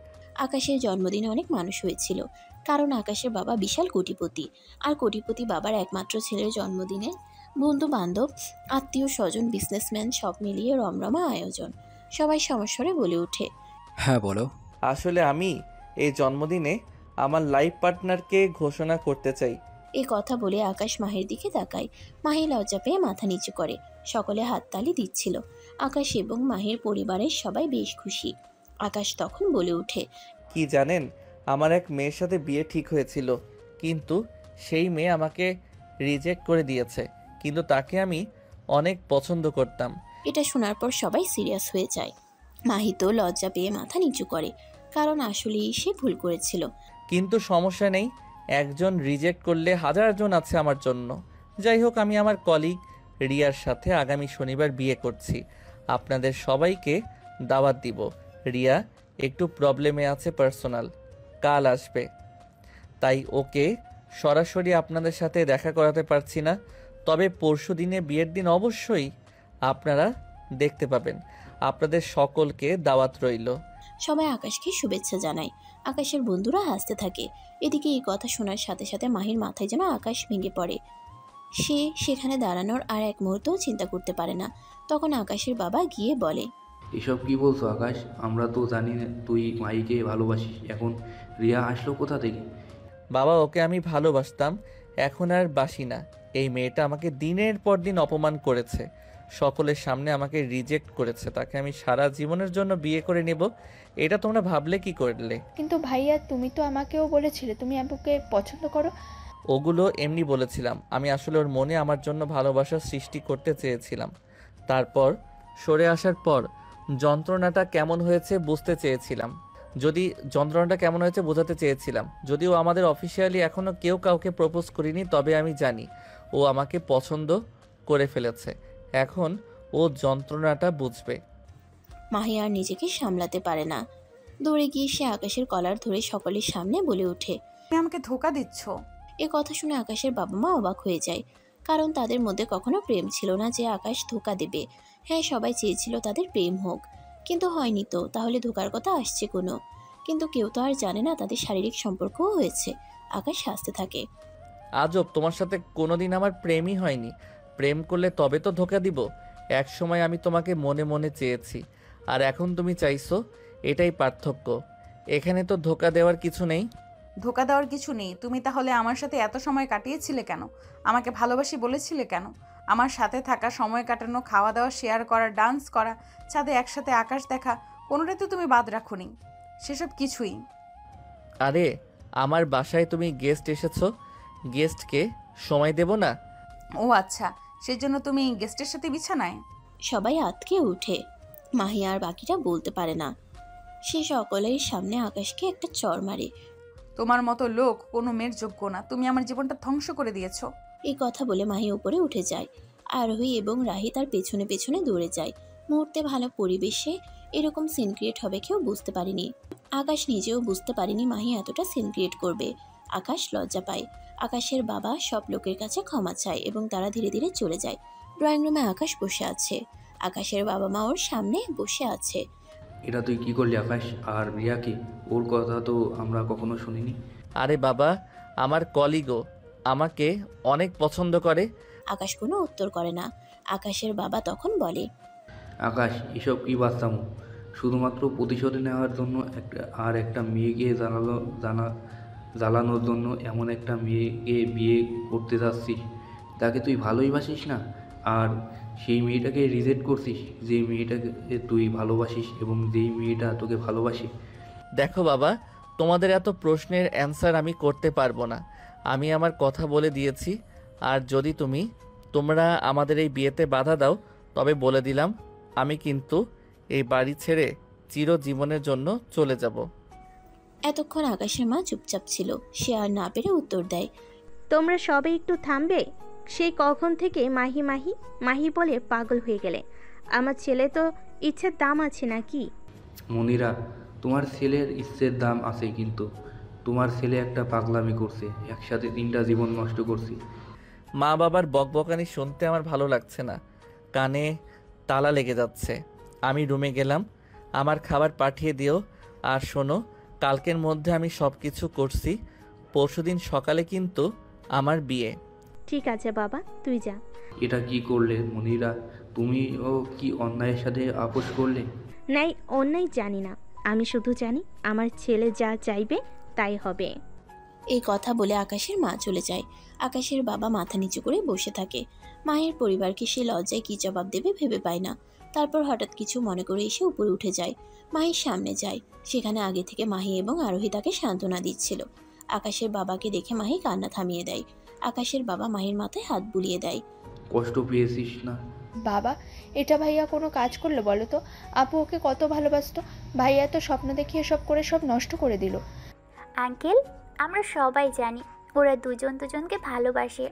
আকাশের জন্মদিনে অনেক মানুষ হয়েছিল, কারণ আকাশের বাবা বিশাল কোটিপতি। আর কোটিপতি বাবার একমাত্র ছেলের জন্মদিনে বন্ধু বান্ধব, আত্মীয় স্বজন, বিজনেসম্যান সব মিলিয়ে রমরমা আয়োজন। সবাই সমস্বরে বলে ওঠে, হ্যাঁ বলো। আসলে আমি এই জন্মদিনে আমার লাইফ পার্টনারকে ঘোষণা করতে চাই। এই কথা বলে আকাশ মাহির দিকে তাকায়। মাহি লজ্জা পেয়ে মাথা নিচু করে। সকলে হাততালি দিচ্ছিল। আকাশ এবং মাহির পরিবারের সবাই বেশ খুশি। আকাশ তখন বলে ওঠে, কি জানেন, আমার এক মেয়ের সাথে বিয়ে ঠিক হয়েছিল, কিন্তু সেই মেয়ে আমাকে রিজেক্ট করে দিয়েছে। কিন্তু তাকে আমি অনেক পছন্দ করতাম। এটা শোনার পর সবাই সিরিয়াস হয়ে যায়। মাহি তো লজ্জা পেয়ে মাথা নিচু করে, কারণ আসলেই সে ভুল করেছিল। কিন্তু সমস্যা নেই, একজন রিজেক্ট করলে হাজারজন আছে আমার জন্য। যাই হোক, আমি আমার কলিগ রিয়ার সাথে আগামী শনিবার বিয়ে করছি। আপনাদের সবাইকে দাওয়াত দিব। রিয়া একটু প্রবলেমে আছে, পার্সোনাল, কাল আসবে, তাই ওকে সরাসরি আপনাদের সাথে দেখা করাতে পারছি না। তবে পরশু দিনে বিয়ের দিন অবশ্যই আপনারা দেখতে পাবেন। আপনাদের সকলকে দাওয়াত রইল। সবাই আকাশকে শুভেচ্ছা জানায়। আকাশের বন্ধুরা হাসতে থাকে। এদিকে এই কথা শোনার সাথে সাথে মাহির মাথায় যেন আকাশ ভেঙে পড়ে। সে সেখানে দাঁড়ানোর আর এক মুহূর্তও চিন্তা করতে পারে না। তখন আকাশের বাবা গিয়ে বলে, এসব কি বলছো আকাশ? আমরা তো জানি না তুই মাইকে ভালোবাসিস, এখন রিয়া আসলো কোথা থেকে? বাবা, ওকে আমি ভালোবাসতাম, এখন আর বাসি না। এই মেয়েটা আমাকে দিনের পর দিন অপমান করেছে, সকলের সামনে আমাকে রিজেক্ট করেছে। তাকে আমি সারা জীবনের জন্য বিয়ে করে নেব, এটা তোমরা ভাবলে কি করলে? কিন্তু ভাইয়া, তুমি তো আমাকেও বলেছিলে তুমি আপুকে পছন্দ করো। ওগুলো এমনি বলেছিলাম, আমি আসলে ওর মনে আমার জন্য ভালোবাসার সৃষ্টি করতে চেয়েছিলাম। তারপর সরে আসার পর যন্ত্রণাটা কেমন হয়েছে বুঝতে চেয়েছিলাম। বোঝাতে চেয়েছিলাম। যদিও আমাদের অফিসিয়ালি এখনও কেউ কাউকে প্রপোজ করিনি, তবে আমি জানি ও আমাকে পছন্দ করে ফেলেছে। এখন ও যন্ত্রণাটা বুঝবে। মাহি আর নিজেকে সামলাতে পারে না। দৌড়ে গিয়ে সে আকাশের কলার ধরে সকলের সামনে বলে ওঠে, তুমি আমাকে ধোকা দিচ্ছ। এ কথা শুনে আকাশের বাবা মা অবাক হয়ে যায়, কারণ তাদের মধ্যে কখনো প্রেম ছিল না যে আকাশ ধোকা দেবে। হ্যাঁ, সবাই চেয়েছিল তাদের প্রেম হোক, কিন্তু হয়নি তো, তাহলে ধোকার কথা আসছে কোনো। কিন্তু কেউ তো আর জানে না তাদের শারীরিক সম্পর্কও হয়েছে। আকাশ হাসতে থাকে, আজব, তোমার সাথে কোনোদিন আমার প্রেমই হয়নি। প্রেম করলে তবে তো ধোকা দিব। এক সময় আমি তোমাকে মনে মনে চেয়েছি, আর এখন তুমি চাইছো, এটাই পার্থক্য। এখানে তো ধোকা দেওয়ার কিছু নেই। ধোকা দেওয়ার কিছু নেই। তুমি তাহলে আমার সাথে এত সময় কাটিয়েছিলে কেন? আমাকে ভালোবাসি বলেছিলে কেন? আমার সাথে থাকা, সময় কাটানো, খাওয়া দাওয়া শেয়ার করা, ডান্স করা, ছাদে একসাথে আকাশ দেখা, কোনোটাই তো তুমি বাদ রাখোনি। সেসব কিছুই। আরে, আমার বাসায় তুমি গেস্ট এসেছো, গেস্টকে সময় দেব না? ও আচ্ছা, সেজন্য তুমি গেস্টের সাথে বিছানায়? সবাই আতকে উঠে। মাহি আর বাকিটা বলতে পারে না। সে সকলের সামনে আকাশকে একটা চড় মারে। তোমার মতো লোক কোনো মেয়ের যোগ্য না। তুমি আমার জীবনটা ধ্বংস করে দিয়েছো। এই কথা বলে মাহি উপরে উঠে যায়। আরোহী এবং রাহি তার পেছনে পেছনে দৌড়ে যায়। মুহূর্তে ভালো পরিবেশে এরকম সিন ক্রিয়েট হবে কেউ বুঝতে পারেনি। আকাশ নিজেও বুঝতে পারেনি মাহি এতটা সিন ক্রিয়েট করবে। আকাশ লজ্জা পায়। আকাশের বাবা সব লোকের কাছে ক্ষমা চায় এবং তারা ধীরে ধীরে চলে যায়। ড্রয়িং রুমে আকাশ বসে আছে। আকাশের বাবা মা ওর সামনে বসে আছে। এটা তুই কি করলি আকাশ? আর রিয়াকে, ওর কথা তো আমরা কখনো শুনিনি। আরে বাবা, আমার কলিগও আমাকে অনেক পছন্দ করে। আকাশ কোনো উত্তর করে না। আকাশের বাবা তখন বলে, আকাশ, এসব কি বাচ্চামো? শুধুমাত্র প্রতিশোধ নেওয়ার জন্য একটা মেয়েকে জ্বালানোর জন্য এমন একটা মেয়েকে বিয়ে করতে যাচ্ছিস, তাকে তুই ভালোই বাসিস না, আর সেই মেয়েটাকে রিজেক্ট করছিস, যে মেয়েটাকে তুই ভালোবাসিস এবং যেই মেয়েটা তোকে ভালোবাসে। দেখো বাবা, তোমাদের এত প্রশ্নের অ্যান্সার আমি করতে পারবো না। আমি আমার কথা বলে দিয়েছি, আর যদি তোমরা আমাদের এই বিয়েতে বাধা দাও, তবে বলে দিলাম আমি কিন্তু এই বাড়ি ছেড়ে চিরজীবনের জন্য চলে যাব। এতক্ষণ আকাশের মা চুপচাপ ছিল। সে আর না পেরে উত্তর দেয়, তোমরা সবাই একটু থামবে? সেই কখন থেকে মাহি মাহি মাহি বলে পাগল হয়ে গেলে? আমার ছেলে তো ইচ্ছের দাম আছে নাকি? মনিরা, তোমার ছেলের ইচ্ছের দাম আছে, কিন্তু তোমার ছেলে একটা পাগলামি করছে, একসাথে 3টা জীবন নষ্ট করছি। মা বাবার বকবকানি শুনতে আমার ভালো লাগছে না, কানে তালা লেগে যাচ্ছে। আমি রুমে গেলাম, আমার খাবার পাঠিয়ে দিও। আর শোনো, কালকের মধ্যে আমি সব কিছু করছি, পরশুদিন সকালে কিন্তু আমার বিয়ে। ঠিক আছে বাবা, তুই যা। এটা কি করলে মনিরা? তুমিও কি অন্যায়ের সাথে আপোষ করলে? নাই, অন্যায় জানি না, আমি শুধু জানি আমার ছেলে যা চাইবে তাই হবে। এই কথা বলে আকাশের মা চলে যায়। আকাশের বাবা মাথা নিচু করে বসে থাকে। মায়ের পরিবারকে সে লজ্জায় কী জবাব দেবে ভেবে পায় না। তারপর হঠাৎ কিছু মনে করে এসে উপরে উঠে যায়, মাহির সামনে যায়। সেখানে আগে থেকে মাহি এবং আরোহী তাকে সান্ত্বনা দিচ্ছিল। আকাশের বাবাকে দেখে মাহি কান্না থামিয়ে দেয়। আকাশের বাবা মাহির মাথায় হাত বুলিয়ে দেয়। কষ্ট পেয়েছিস না? বাবা, এটা ভাইয়া কোনো কাজ করলো বলো তো? আপু ওকে কত ভালোবাসতো, ভাইয়া তো স্বপ্ন দেখিয়ে সব করে সব নষ্ট করে দিল। আঙ্কেল, আমরা সবাই জানি ওরা দুজন দুজনকে ভালোবাসে,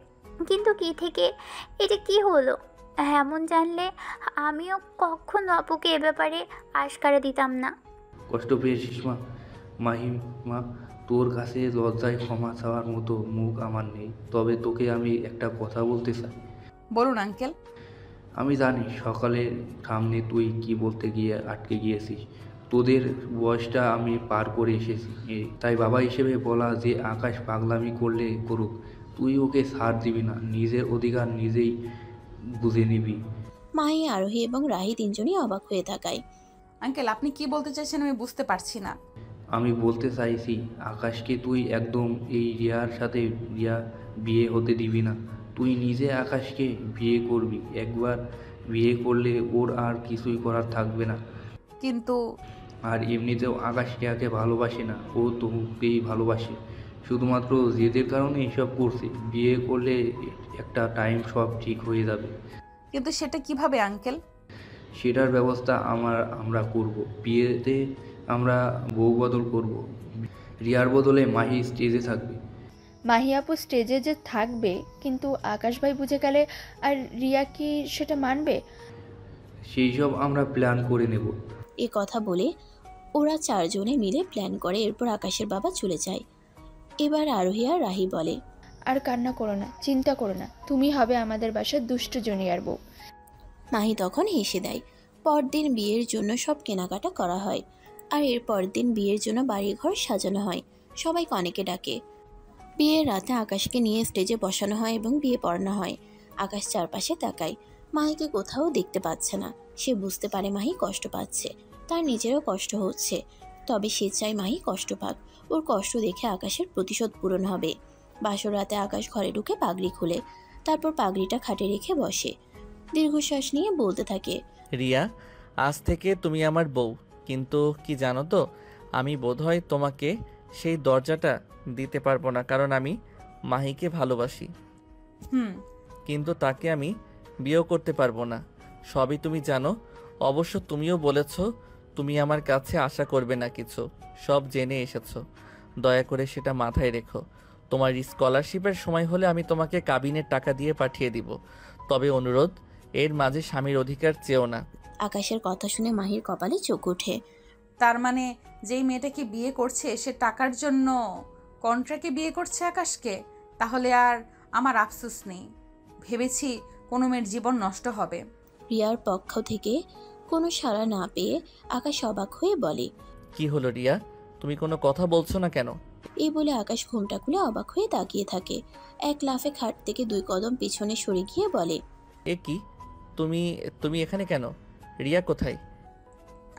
কিন্তু কি থেকে এটা কি হলো? এমন জানলে আমিও কখনো আপুকে এ ব্যাপারে আশকারা দিতাম না। কষ্ট পেয়েছিস মা? মাহিম মা, তোর কাছে লজ্জায় ক্ষমা চাওয়ার মতো মুখ আমার নেই, তবে তোকে আমি একটা কথা বলতে চাই। বলুন আঙ্কেল। আমি জানি সকালের সামনে তুই কি বলতে গিয়ে আটকে গিয়েছিস। তোদের বয়সটা আমি পার করে এসেছি, তাই বাবা হিসেবে বলা যে আকাশ পাগলামি করলে করুক, তুই ওকে ছাড় দিবি না, নিজের অধিকার নিজেই বুঝে নিবি। মাহি, আরোহী এবং রাহি তিনজনই অবাক হয়ে থাকায়। আঙ্কেল, আপনি কি বলতে চাইছেন আমি বুঝতে পারছি না। আমি বলতে চাইছি আকাশকে তুই একদম এই রিয়ার সাথে বিয়ে হতে দিবি না। তুই নিজে আকাশকে বিয়ে করবি, একবার বিয়ে করলে ওর আর কিছুই করার থাকবে না। কিন্তু আর এমনিতেও আকাশ রিয়াকে ভালোবাসে না, ও তোকেই ভালোবাসে, শুধুমাত্র জেদের কারণে এসব করছে। বিয়ে করলে একটা টাইম সব ঠিক হয়ে যাবে। কিন্তু সেটা কিভাবে আঙ্কেল? সেটার ব্যবস্থা আমরা করব। বিয়েতে আমরা বউ বদল করব, রিয়ার বদলে মাহি স্টেজে থাকবে। মাহি আপু স্টেজে যে থাকবে, কিন্তু আকাশ ভাই বুঝে গেলে আর রিয়া কি সেটা মানবে? সেই সব আমরা প্ল্যান করে নেব। এ কথা বলে ওরা চারজনে মিলে প্ল্যান করে। এরপর আকাশের বাবা চলে যায়। এবার আরোহী আর রাহি বলে, আর কান্না করো না, চিন্তা করো না, তুমি হবে আমাদের বাসার দুষ্টু জুনিয়র বউ। মাহি তখন হেসে দেয়। পরদিন বিয়ের জন্য সব কেনাকাটা করা হয়। আর এর পরদিন বিয়ের জন্য বাড়িঘর সাজানো হয়, সবাইকে অনেকে ডাকে। বিয়ের রাতে আকাশকে নিয়ে স্টেজে বসানো হয় এবং বিয়ে পড়ানো হয়। আকাশ চারপাশে তাকায়, মাহিকে কোথাও দেখতে পাচ্ছে না। সে বুঝতে পারে মাহি কষ্ট পাচ্ছে, তার নিজেরও কষ্ট হচ্ছে, তবে সে চায় মাহি কষ্ট পাক। ওর কষ্ট দেখে আকাশের প্রতিশোধ পূরণ হবে। বাসর রাতে আকাশ ঘরে ঢুকে পাগড়ি খুলে, তারপর পাগড়িটা খাটে রেখে বসে। দীর্ঘশ্বাস নিয়ে বলতে থাকে, রিয়া, আজ থেকে তুমি আমার বউ। কিন্তু কি জানো তো, আমি বোধহয় তোমাকে সেই দরজাটা দিতে পারবো না, কারণ আমি মাহিকে ভালোবাসি। কিন্তু তাকে আমি বিয়েও করতে পারবো না, সবই তুমি জানো। অবশ্য তুমিও বলেছ তুমি আমার কাছে আশা করবে না কিছু, সব জেনে এসেছো। দয়া করে সেটা মাথায় রেখো। তোমার স্কলারশিপের সময় হলে আমি তোমাকে কাবিনের টাকা দিয়ে পাঠিয়ে দিব, তবে অনুরোধ, এর মাঝে স্বামীর অধিকার চেও না। আকাশের কথা শুনে মাহির কপালে চোখ ওঠে। তার মানে যেই মেয়েটাকে বিয়ে করছে সে টাকার জন্য কন্ট্রাক্টে বিয়ে করছে আকাশকে? তাহলে আর আমার আফসোস নেই, ভেবেছি কোনো মেয়ের জীবন নষ্ট হবে। রিয়ার পক্ষ থেকে কোনো সাড়া না পেয়ে আকাশ অবাক হয়ে বলে, কি হলো রিয়া, তুমি কোনো কথা বলছো না কেন? এই বলে আকাশ ঘুমটা খুলে অবাক হয়ে তাকিয়ে থাকে। এক লাফে খাট থেকে 2 কদম পিছনে সরে গিয়ে বলে, এ কি, তুমি এখানে কেন? রিয়া কোথায়?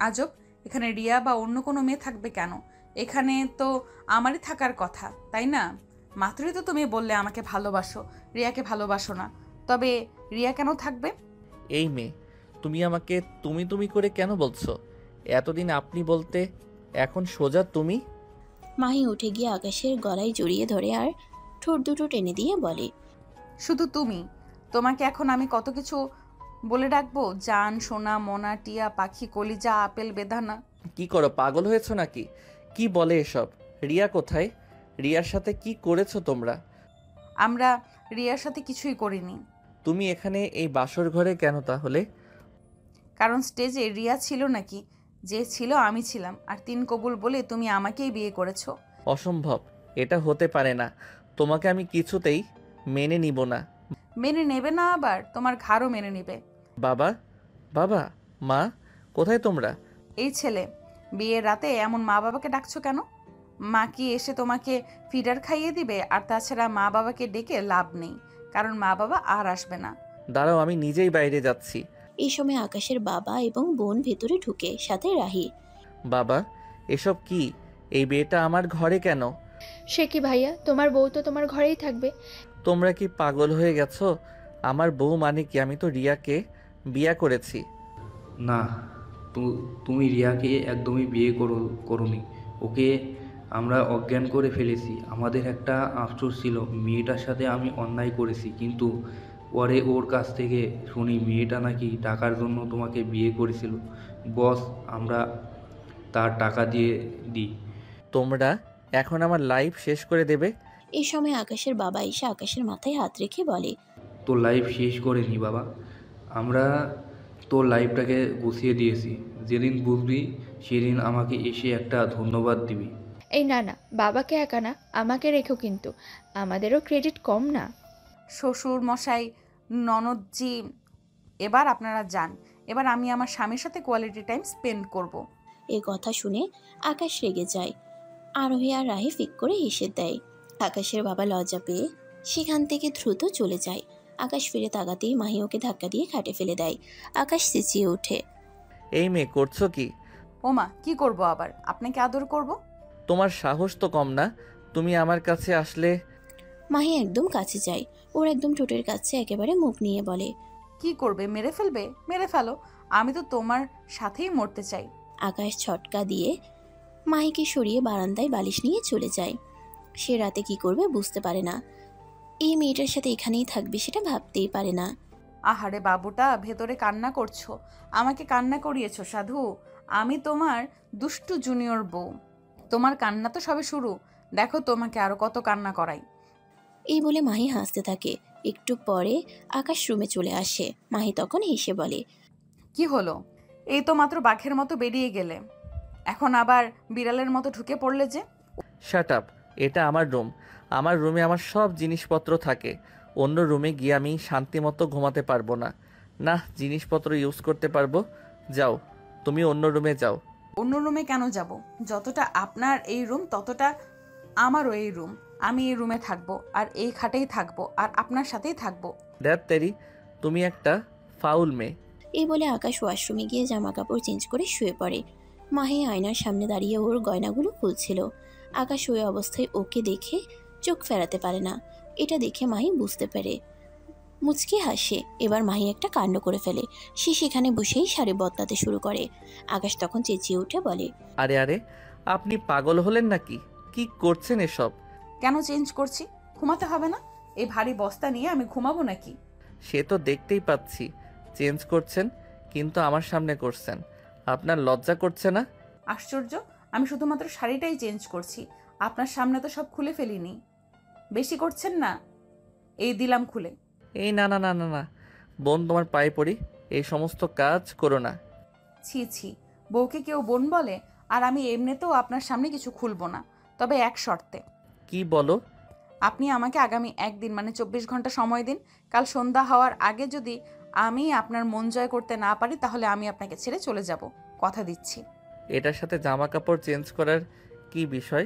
আজব, এখানে রিয়া বা অন্য কোনো মেয়ে থাকবে কেন? এখানে তো আমারই থাকার কথা, তাই না? মাত্রই তো তুমি বললে আমাকে ভালোবাসো, রিয়াকে ভালোবাসো না, তবে রিয়া কেন থাকবে? এই মেয়ে, তুমি আমাকে তুমি করে কেন বলছো? এতদিন আপনি বলতে, এখন সোজা তুমি। মাহি উঠে গিয়ে আকাশের গলায় জড়িয়ে ধরে আর ঠোঁট দুটো টেনে দিয়ে বলে, শুধু তুমি? তোমাকে এখন আমি কত কিছু বলে ডাকবো, জান, সোনা, মোনা, টিয়া, পাখি, কলিজা, আপেল, বেদানা। কি করো, পাগল হয়েছো নাকি? কি বলে এসব? রিয়া কোথায়? রিয়ার সাথে কি করেছো তোমরা? আমরা রিয়ার সাথে কিছুই করিনি। তুমি এখানে এই বাসর ঘরে কেন তাহলে? কারণ স্টেজে রিয়া ছিল নাকি যে ছিল আমি ছিলাম, আর 3 কবুল বলে তুমি আমাকেই বিয়ে করেছো। অসম্ভব, এটা হতে পারে না। তোমাকে আমি কিছুতেই মেনে নিব না। মেনে নেবে না আবার? তোমার ঘাড়ও মেনে নেবে। বাবা, বাবা, মা, কোথায় তোমরা? এই ছেলে, বিয়ের রাতে এমন মা বাবাকে ডাকছো কেন? মা কি এসে তোমাকে ফিডার খাইয়ে দিবে? আর তাছাড়া মা বাবাকে ডেকে লাভ নেই, কারণ মা বাবা আর আসবে না। দাঁড়াও, আমি নিজেই বাইরে যাচ্ছি। এই সময় আকাশের বাবা এবং বোন ভেতরে ঢুকে, সাথে রাহি। বাবা, এসব কি? এই বিয়েটা আমার ঘরে কেন? সে কি ভাইয়া, তোমার বউ তো তোমার ঘরেই থাকবে। তোমরা কি পাগল হয়ে গেছো? আমার বউ মানে কি? আমি তো রিয়াকে বিয়ে করেছি। না, তুমি রিয়াকে একদমই বিয়ে করোনি। ওকে আমরা অজ্ঞান করে ফেলেছি। আমাদের একটা আফসোস ছিল, মেয়েটার সাথে আমি অন্যায় করেছি, কিন্তু পরে ওর কাছ থেকে শুনি মেয়েটা নাকি টাকার জন্য তোমাকে বিয়ে করেছিল। বস, আমরা তার টাকা দিয়ে দিই। তোমরা এখন আমার লাইফ শেষ করে দেবে? এই সময় আকাশের বাবা এসে আকাশের মাথায় হাত রেখে বলে, তোর লাইফ শেষ করে নি বাবা, আমরা তোর লাইফটাকে গুছিয়ে দিয়েছি। যেদিন বুঝবি সেদিন আমাকে এসে একটা ধন্যবাদ দিবি। এই না না, বাবাকে একা না, আমাকে রেখো কিন্তু, আমাদেরও ক্রেডিট কম না। শ্বশুর মশাই, ননদজি, এবার আপনারা যান। এবার আমি আমার স্বামীর সাথে কোয়ালিটি টাইম স্পেন্ড করব। এই কথা শুনে আকাশ রেগে যায়। আরোহী আর রাহি ফিক করে হেসে দেয়। আকাশের বাবা লজ্জা পেয়ে সেখান থেকে দ্রুত চলে যায়। আকাশ ফিরে তাকাতেই মাহি ওকে ধাক্কা দিয়ে খাটে ফেলে দেয়। আকাশ চেঁচিয়ে ওঠে, এই মেয়ে, করছো কি? ওমা, কি করব আবার? আপনাকে আদর করব? তোমার সাহস তো কম না? তুমি আমার কাছে আসলে। মাহি একদম কাছে যায়, ওর একদম ঠোঁটের কাছে একেবারে মুখ নিয়ে বলে, কি করবে? মেরে ফেলবে? মেরে ফেলো, আমি তো তোমার সাথেই মরতে চাই। আকাশ ছটকা দিয়ে মাহিকে সরিয়ে বারান্দায় বালিশ নিয়ে চলে যায়। সে রাতে কি করবে বুঝতে পারে না। এই মেয়েটার সাথে এখানেই থাকবে সেটা ভাবতেই পারে না। আহারে বাবুটা, ভেতরে কান্না করছো, আমাকে কান্না করিয়েছো সাধু। আমি তোমার দুষ্টু জুনিয়র বউ। তোমার কান্না তো সবে শুরু, দেখো তোমাকে আরো কত কান্না করাই। এই বলে মাহি হাসতে থাকে। একটু পরে আকাশ রুমে চলে আসে। মাহি তখন হেসে বলে, কি হলো? এই তো মাত্র বাঘের মতো বেরিয়ে গেলে, এখন আবার বিড়ালের মতো ঢুকে পড়লে যে? শাট আপ, এটা আমার রুম। আমার রুমে আমার সব জিনিসপত্র থাকে। অন্য রুমে গিয়ে আমি শান্তিমতো ঘুমাতে পারবো না। না, জিনিসপত্র ইউজ করতে পারবো। যাও, তুমি অন্য রুমে যাও। অন্য রুমে কেন যাব? যতটা আপনার এই রুম ততটা আমারও এই রুম। আমি এই রুমে থাকবো, আর এই খাটেই থাকবো, আর আপনার সাথেই থাকবো। দ্যাট তেরি, তুমি একটা ফাউল মেয়ে। এই বলে আকাশ ওয়াশরুমে গিয়ে জামা কাপড় চেঞ্জ করে শুয়ে পড়ে। মাহি আয়নার সামনে দাঁড়িয়ে ওর গয়নাগুলো খুলছিল। আকাশ ওই অবস্থায় ওকে দেখে চোখ ফেরাতে পারে না। এটা দেখে মাহি বুঝতে পারে, মুচকি হাসে। এবার মাহি একটা কাণ্ড করে ফেলে। সে সেখানে বসেই শাড়ি বদলাতে শুরু করে। আকাশ তখন চেঁচিয়ে উঠে বলে, আরে আরে, আপনি পাগল হলেন নাকি? কি করছেন এসব? কেন চেঞ্জ করছি? ঘুমাতে হবে না? এই ভারী বস্তা নিয়ে আমি ঘুমাবো নাকি? সে তো দেখতেই পাচ্ছি চেঞ্জ করছেন, কিন্তু আমার সামনে করছেন। আপনার লজ্জা করছে না? আশ্চর্য, আমি শুধুমাত্র শাড়িটাই চেঞ্জ করছি, আপনার সামনে তো সব খুলে ফেলিনি। বেশি করছেন না? এই দিলাম খুলে। এই না না না না না, বোন, তোমার পায়ে পড়ি, এই সমস্ত কাজ করো না। ছি ছি, বউকে কেউ বোন বলে? আর আমি এমনিতেও আপনার সামনে কিছু খুলবো না, তবে এক শর্তে। কি বলো? আপনি আমাকে আগামী একদিন মানে 24 ঘন্টা সময় দিন। কাল সন্ধ্যা হওয়ার আগে যদি আমি আপনার মন জয় করতে না পারি, তাহলে আমি আপনাকে ছেড়ে চলে যাব, কথা দিচ্ছি। এটার সাথে জামা কাপড় চেঞ্জ করার কি বিষয়?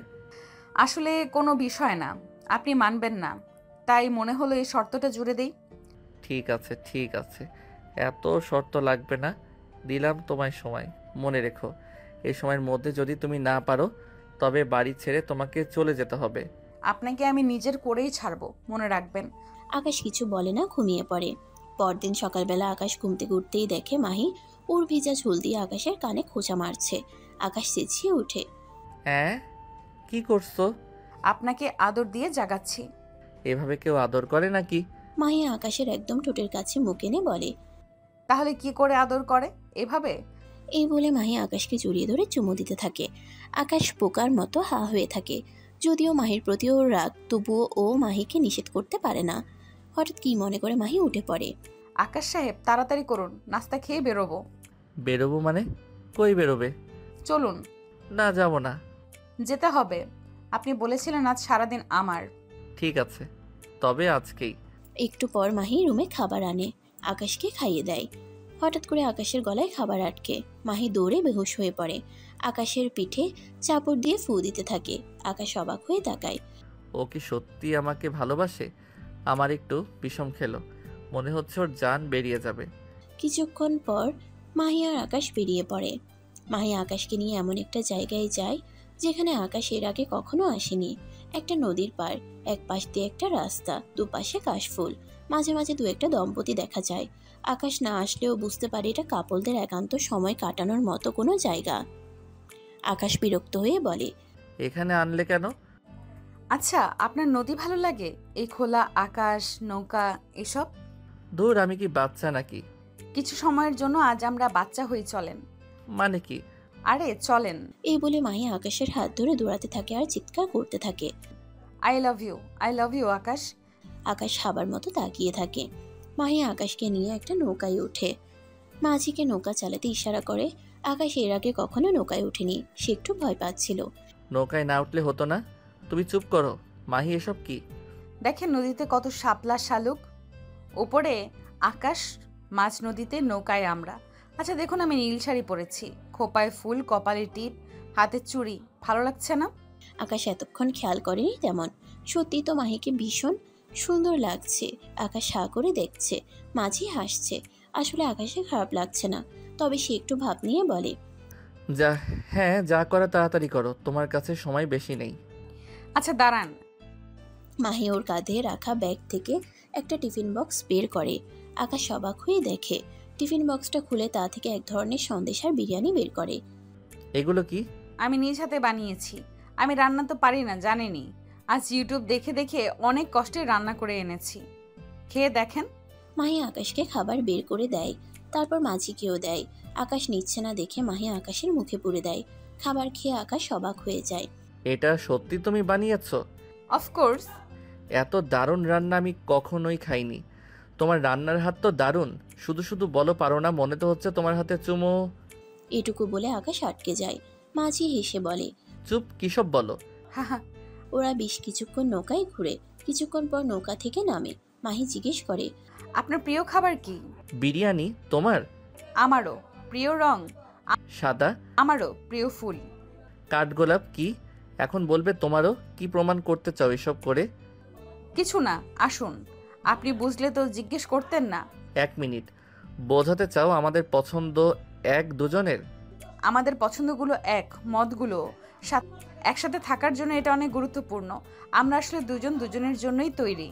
আসলে কোনো বিষয় না, আপনি মানবেন না, তাই মনে হলো এই শর্তটা জুড়ে দেই। ঠিক আছে ঠিক আছে, এত শর্ত লাগবে না, দিলাম তোমায় সময়। মনে রেখো, এই সময়ের মধ্যে যদি তুমি না পারো, তবে বাড়ি ছেড়ে তোমাকে চলে যেতে হবে। আপনাকে আমি নিজের করেই ছাড়বো, মনে রাখবেন। আকাশ কিছু বলে না, ঘুমিয়ে পড়ে। পরদিন সকালবেলা আকাশ ঘুম থেকে উঠতেই দেখে মাহি ওর ভিজা ঝুল দিয়ে আকাশের কানে খোঁচা মারছে। আকাশ চেঁচিয়ে উঠে, হ্যাঁ, কি করছো? আপনাকে আদর দিয়ে জাগাচ্ছি। এভাবে কেউ আদর করে নাকি? মাহি আকাশের একদম ঠোঁটের কাছে মুখ এনে বলে, তাহলে কি করে আদর করে? এভাবে? এই বলে মাহি আকাশকে জড়িয়ে ধরে চুমু দিতে থাকে। আকাশ পোকার মতো হা হয়ে থাকে। যদিও মাহির প্রতি ওর রাগ, তবুও ও মাহিকে নিষেধ করতে পারে না। হঠাৎ কি মনে করে মাহি উঠে পড়ে। আকাশ সাহেব, তাড়াতাড়ি করুন, নাস্তা খেয়ে বেরোবো। বেরোবো মানে? কই বেরোবে? চলুন। না, যাব না। যেতে হবে, আপনি বলেছিলেন আজ সারাদিন আমার। ঠিক আছে, তবে আজকেই। একটু পর মাহি রুমে খাবার আনে, আকাশকে খাইয়ে দেয়। হঠাৎ করে আকাশের গলায় খাবার আটকে মাহি দৌড়ে বেহুশ হয়ে পড়ে। আকাশের পিঠে চাপড় দিয়ে ফু দিতে থাকে। আকাশ অবাক হয়ে তাকায়। ও কি সত্যি আমাকে ভালোবাসে? আমার একটু বিষম খেলো, মনে হচ্ছে ওর জান বেরিয়ে যাবে। কিছুক্ষণ পর মাহি আর আকাশ বেরিয়ে পড়ে। মাহি আকাশকে নিয়ে এমন একটা জায়গায় যায় যেখানে আকাশ এর আগে কখনো আসেনি। একটা নদীর পার, এক পাশ দিয়ে একটা রাস্তা, দুপাশে কাশফুল, মাঝে মাঝে দু একটা দম্পতি দেখা যায়। আকাশ না আসলেও বুঝতে পারে এটা কাপলদের একান্ত সময় কাটানোর মতো কোনো জায়গা। আকাশ বিরক্ত হয়ে বলে, এখানে আনলে কেন? আচ্ছা, আপনার নদী ভালো লাগে? এই খোলা আকাশ, নৌকা এসব? দূর, আমি কি বাচ্চা নাকি? কিছু সময়ের জন্য আজ আমরা বাচ্চা হয়ে চলেন। মানে কি? আরে চলেন। এই বলে মাহি আকাশের হাত ধরে দৌড়াতে থাকে আর চিৎকার করতে থাকে, আই লাভ ইউ আকাশ। আকাশ হাবার মতো তাকিয়ে থাকে। মাহি আকাশকে নিয়ে একটা নৌকায় ওঠে। মাঝিকে নৌকা চালাতে ইশারা করে। আকাশ এর আগে কখনো নৌকায় ওঠেনি, সে একটু ভয় পাচ্ছিল। নৌকায় না উঠলে হতো না? তুমি চুপ করো মাহি, এসব কি? দেখেন নদীতে কত শাপলা শালুক, ওপরে আকাশ, মাঝ নদীতে নৌকায় আমরা। আচ্ছা দেখুন, আমি নীল শাড়ি পরেছি, খোপায় ফুল, কপালে টিপ, হাতের চুড়ি, ভালো লাগছে না? আকাশ এতক্ষণ খেয়াল করেনি তেমন। সত্যি তো মাহিকে ভীষণ সুন্দর লাগছে। আকাশ হা করে দেখছে, মাঝি হাসছে। আসলে আকাশে খারাপ লাগছে না, তবে সে একটু ভাব নিয়ে বলে, হ্যাঁ, যা করা তাড়াতাড়ি করো, তোমার কাছে সময় বেশি নেই। আচ্ছা দাঁড়ান। মাহি ওর কাঁধে রাখা ব্যাগ থেকে একটা টিফিন বক্স বের করে। আকাশ অবাক হয়ে দেখে টিফিন বক্সটা খুলে তা থেকে এক ধরনের সন্দেশ আর বিরিয়ানি বের করে। এগুলো কি? আমি নিজ হাতে বানিয়েছি। আমি রান্না তো পারি না, জানেনি। আজ ইউটিউব দেখে দেখে অনেক কষ্টে রান্না করে এনেছি, খেয়ে দেখেন। মাহি আকাশকে খাবার বের করে দেয়, তারপর মাঝিকেও দেয়। আকাশ নিচ্ছে না দেখে মাহি আকাশের মুখে পুরে দেয়। খাবার খেয়ে আকাশ অবাক হয়ে যায়। এটা সত্যি তুমি বানিয়েছো? অফকোর্স। এত দারুণ রান্না আমি কখনোই খাইনি। তোমার রান্নার হাত তো দারুণ, শুধু শুধু বলো পারো না, মনে তো হচ্ছে তোমার হাতে চুমো। এটুকু বলে আকাশ আটকে যায়। মাঝি হেসে বলে, চুপ, কিসব বলো? হাহা। ওরা বেশ কিছুক্ষণ নৌকায় ঘুরে। কিছুক্ষণ পর নৌকা থেকে নামে। মাহি জিজ্ঞেস করে, আপনার প্রিয় খাবার কি? বিরিয়ানি। তোমার? আমারও। প্রিয় রং? সাদা। আমারও। প্রিয় ফুল? কাঠগোলাপ। কি এখন বলবে? তোমারও কি প্রমাণ করতে চাও এসব করে? কিছু না, আসুন। আপনি বুঝলে তো জিজ্ঞেস করতেন না। 1 মিনিট, বোঝাতে চাও আমাদের পছন্দ এক দুজনের? আমাদের পছন্দগুলো এক, মতগুলো একসাথে থাকার জন্য এটা অনেক গুরুত্বপূর্ণ। আমরা আসলে দুজন দুজনের জন্যই তৈরি।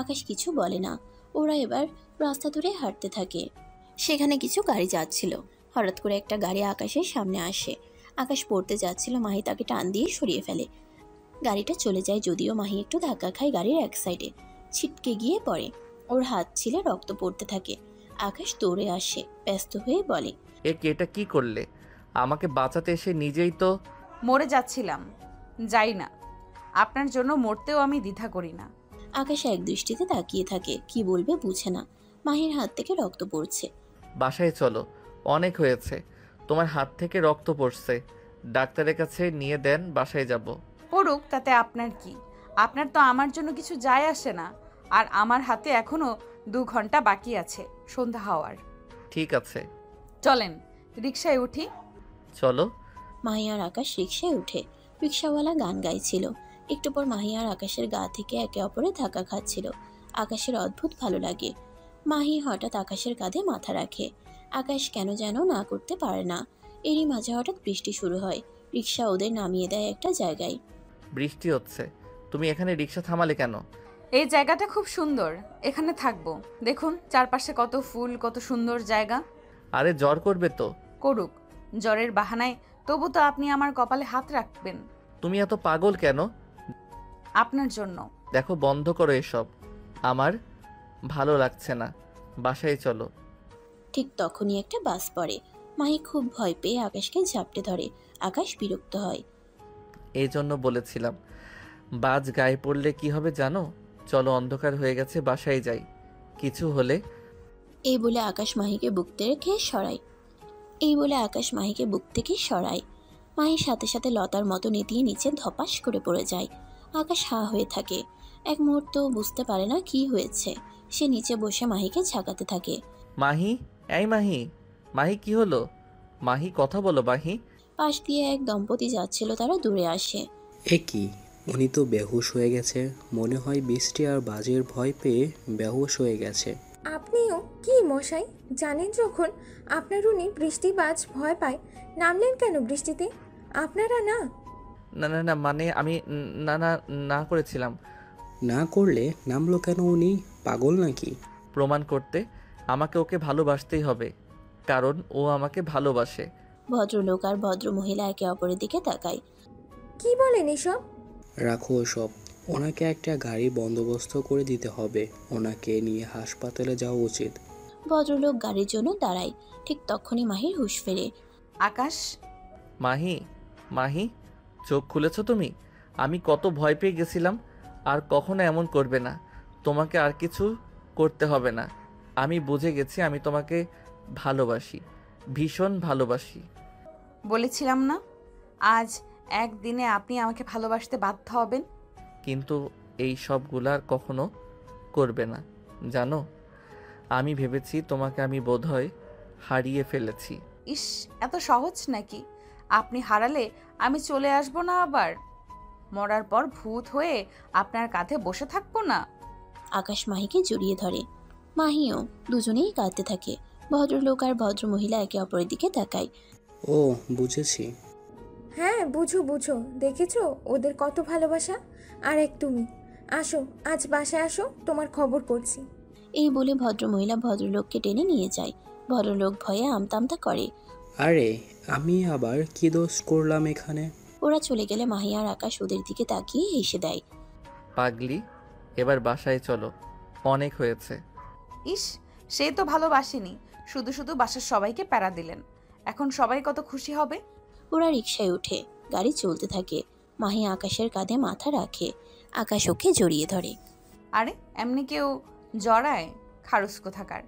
আকাশ কিছু বলে না। ওরা এবার রাস্তা ধরে হাঁটতে থাকে। সেখানে কিছু গাড়ি যাচ্ছিল। হঠাৎ করে একটা গাড়ি আকাশের সামনে আসে। আকাশ পড়তে যাচ্ছিল, মাহি তাকে টান দিয়ে সরিয়ে ফেলে। গাড়িটা চলে যায়, যদিও মাহি একটু ধাক্কা খায় গাড়ির এক সাইডে, ছিটকে গিয়ে পড়ে। ওর হাত ছিলে রক্ত পড়তে থাকে। আকাশ দৌড়ে আসে, ব্যস্ত হয়ে বলে, এটা কি করলে? আমাকে বাঁচাতে এসে নিজেই তো মরে যাচ্ছিলাম। যাই না, আপনার জন্য মরতেও আমি দ্বিধা করি না। আকাশ এক দৃষ্টিতে তাকিয়ে থাকে, কি বলবে বুঝে না। মাহির হাত থেকে রক্ত পড়ছে। বাসায় চলো, অনেক হয়েছে। তোমার হাত থেকে রক্ত পড়ছে, ডাক্তারের কাছে নিয়ে দেন, বাসায় যাব। পড়ুক, তাতে আপনার কি? আপনার তো আমার জন্য কিছু যায় আসে না। আর আমার হাতে এখনো 2 ঘন্টা বাকি আছে সন্ধ্যা হওয়ার। ঠিক আছে, চলেন রিকশায় উঠি। চলো। মাহি আর আকাশ রিকশায় উঠে। রিকশাওয়ালা গান গাইছিল। একটু পর মাহি আর আকাশের গা থেকে একে অপরে ধাক্কা খাচ্ছিল। আকাশের অদ্ভুত ভালো লাগে। মাহি হঠাৎ আকাশের কাঁধে মাথা রাখে। আকাশ কেন যেন না করতে পারে না। এরই মাঝে হঠাৎ বৃষ্টি শুরু হয়। রিকশা ওদের নামিয়ে দেয় একটা জায়গায়। বৃষ্টি হচ্ছে, তুমি এখানে রিকশা থামালে কেন? এই জায়গাটা খুব সুন্দর, এখানে থাকবো। দেখুন চারপাশে কত ফুল, কত সুন্দর জায়গা। আরে জ্বর করবে তো। করুক, জ্বরের বাহানায় তবু তো আপনি আমার কপালে হাত রাখবেন। তুমি এত পাগল কেন? আপনার জন্য। দেখো, বন্ধ করো এসব, আমার ভালো লাগছে না, বাসায় চলো। ঠিক তখনই একটা বাস পড়ে। মাহি খুব ভয় পেয়ে আকাশকে ঝাপটে ধরে। আকাশ বিরক্ত হয়। এই জন্য বলেছিলাম, বাজ গায়ে পড়লে কি হবে জানো? চলো, অন্ধকার হয়ে গেছে, বাসায় যাই, কিছু হলে। এই বলে আকাশ মাহিকে বুক থেকে সরায়। মাহির সাথে সাথে লতার মতো নেতিয়ে নিচে ধপাস করে পড়ে যায়। আকাশ হা হয়ে থাকে, এক মুহূর্ত বুঝতে পারে না কি হয়েছে। সে নিচে বসে মাহিকে ঝাঁকাতে থাকে। মাহি, এই মাহি, মাহি কি হলো? মাহি কথা বলো মাহি। পাশ দিয়ে এক দম্পতি যাচ্ছিল, তারা দূরে আসে। এ কি, উনি তো বেহুশ হয়ে গেছে। মনে হয় বৃষ্টি আর বাজের ভয় পেয়ে বেহুশ হয়ে গেছে। আপনিও কি মশাই, জানেন যখন আপনার উনি বৃষ্টি বাজ ভয় পায়, নামলেন কেন বৃষ্টিতে? আপনারা না? না না না, মানে আমি না না না করেছিলাম। না করলে নামলো কেন উনি? পাগল নাকি? প্রমাণ করতে আমাকে ওকে ভালোবাসতেই হবে, কারণ ও আমাকে ভালোবাসে। ভদ্রলোক আর ভদ্র মহিলা একে অপরের দিকে তাকায়। কি বলেন এসব? রাখো সব। ওনাকে একটা গাড়ি বন্দোবস্ত করে দিতে হবে। ওনাকে নিয়ে হাসপাতালে যাওয়া উচিত। ভদ্রলোক গাড়ির জন্য দাঁড়ায়। ঠিক তখনই মাহির হুঁশ ফেরে। আকাশ, মাহি, মাহি, চোখ খুলেছো তুমি? আমি কত ভয় পেয়ে গেছিলাম। আর কখনো এমন করবে না। তোমাকে আর কিছু করতে হবে না। আমি বুঝে গেছি আমি তোমাকে ভালোবাসি, ভীষণ ভালোবাসি। বলেছিলাম না আজ একদিনে আপনি আমাকে ভালোবাসতে বাধ্য হবেন। কিন্তু এই সবগুলার কখনো করবে না, জানো? আমি ভেবেছি তোমাকে আমি বোধহয় হারিয়ে ফেলেছি। ইস, এত সহজ নাকি? আপনি হারালে আমি চলে আসব না আবার? মরার পর ভূত হয়ে আপনার কাঁধে বসে থাকবো না? আকাশ মাহিকে জড়িয়ে ধরে। মাহিও। দুজনেই কাঁদতে থাকে। ভদ্রলোক আর ভদ্র মহিলা একে অপরের দিকে তাকায়। ও, বুঝেছি। হ্যাঁ, বুঝো বুঝো, দেখেছো ওদের কত ভালোবাসা। আর এক তুমি আসো, আজ বাসায় আসো, তোমার খবর করছি। এই বলে ভদ্র মহিলা ভদ্রলোককে টেনে নিয়ে যায়। ভদ্রলোক ভয়ে আমতা করে। আরে, আমি আবার কি দোষ করলাম এখানে? ওরা চলে গেলে মাহি আর আকাশ ওদের দিকে তাকিয়ে হেসে দেয়। পাগলি, এবার বাসায় চলো, অনেক হয়েছে। ইস, সে তো ভালোবাসেনি, শুধু শুধু বাসার সবাইকে প্যারা দিলেন। এখন সবাই কত খুশি হবে। ওরা রিকশায় ওঠে। গাড়ি চলতে থাকে। মাহি আকাশের কাঁধে মাথা রাখে। আকাশ ওকে জড়িয়ে ধরে। আরে, এমনি কেউ জড়ায়? খারুস কোথাকার।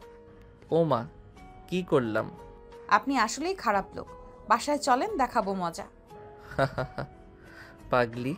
ও মা, কি করলাম? আপনি আসলেই খারাপ লোক। বাসায় চলেন, দেখাবো মজা। পাগলি,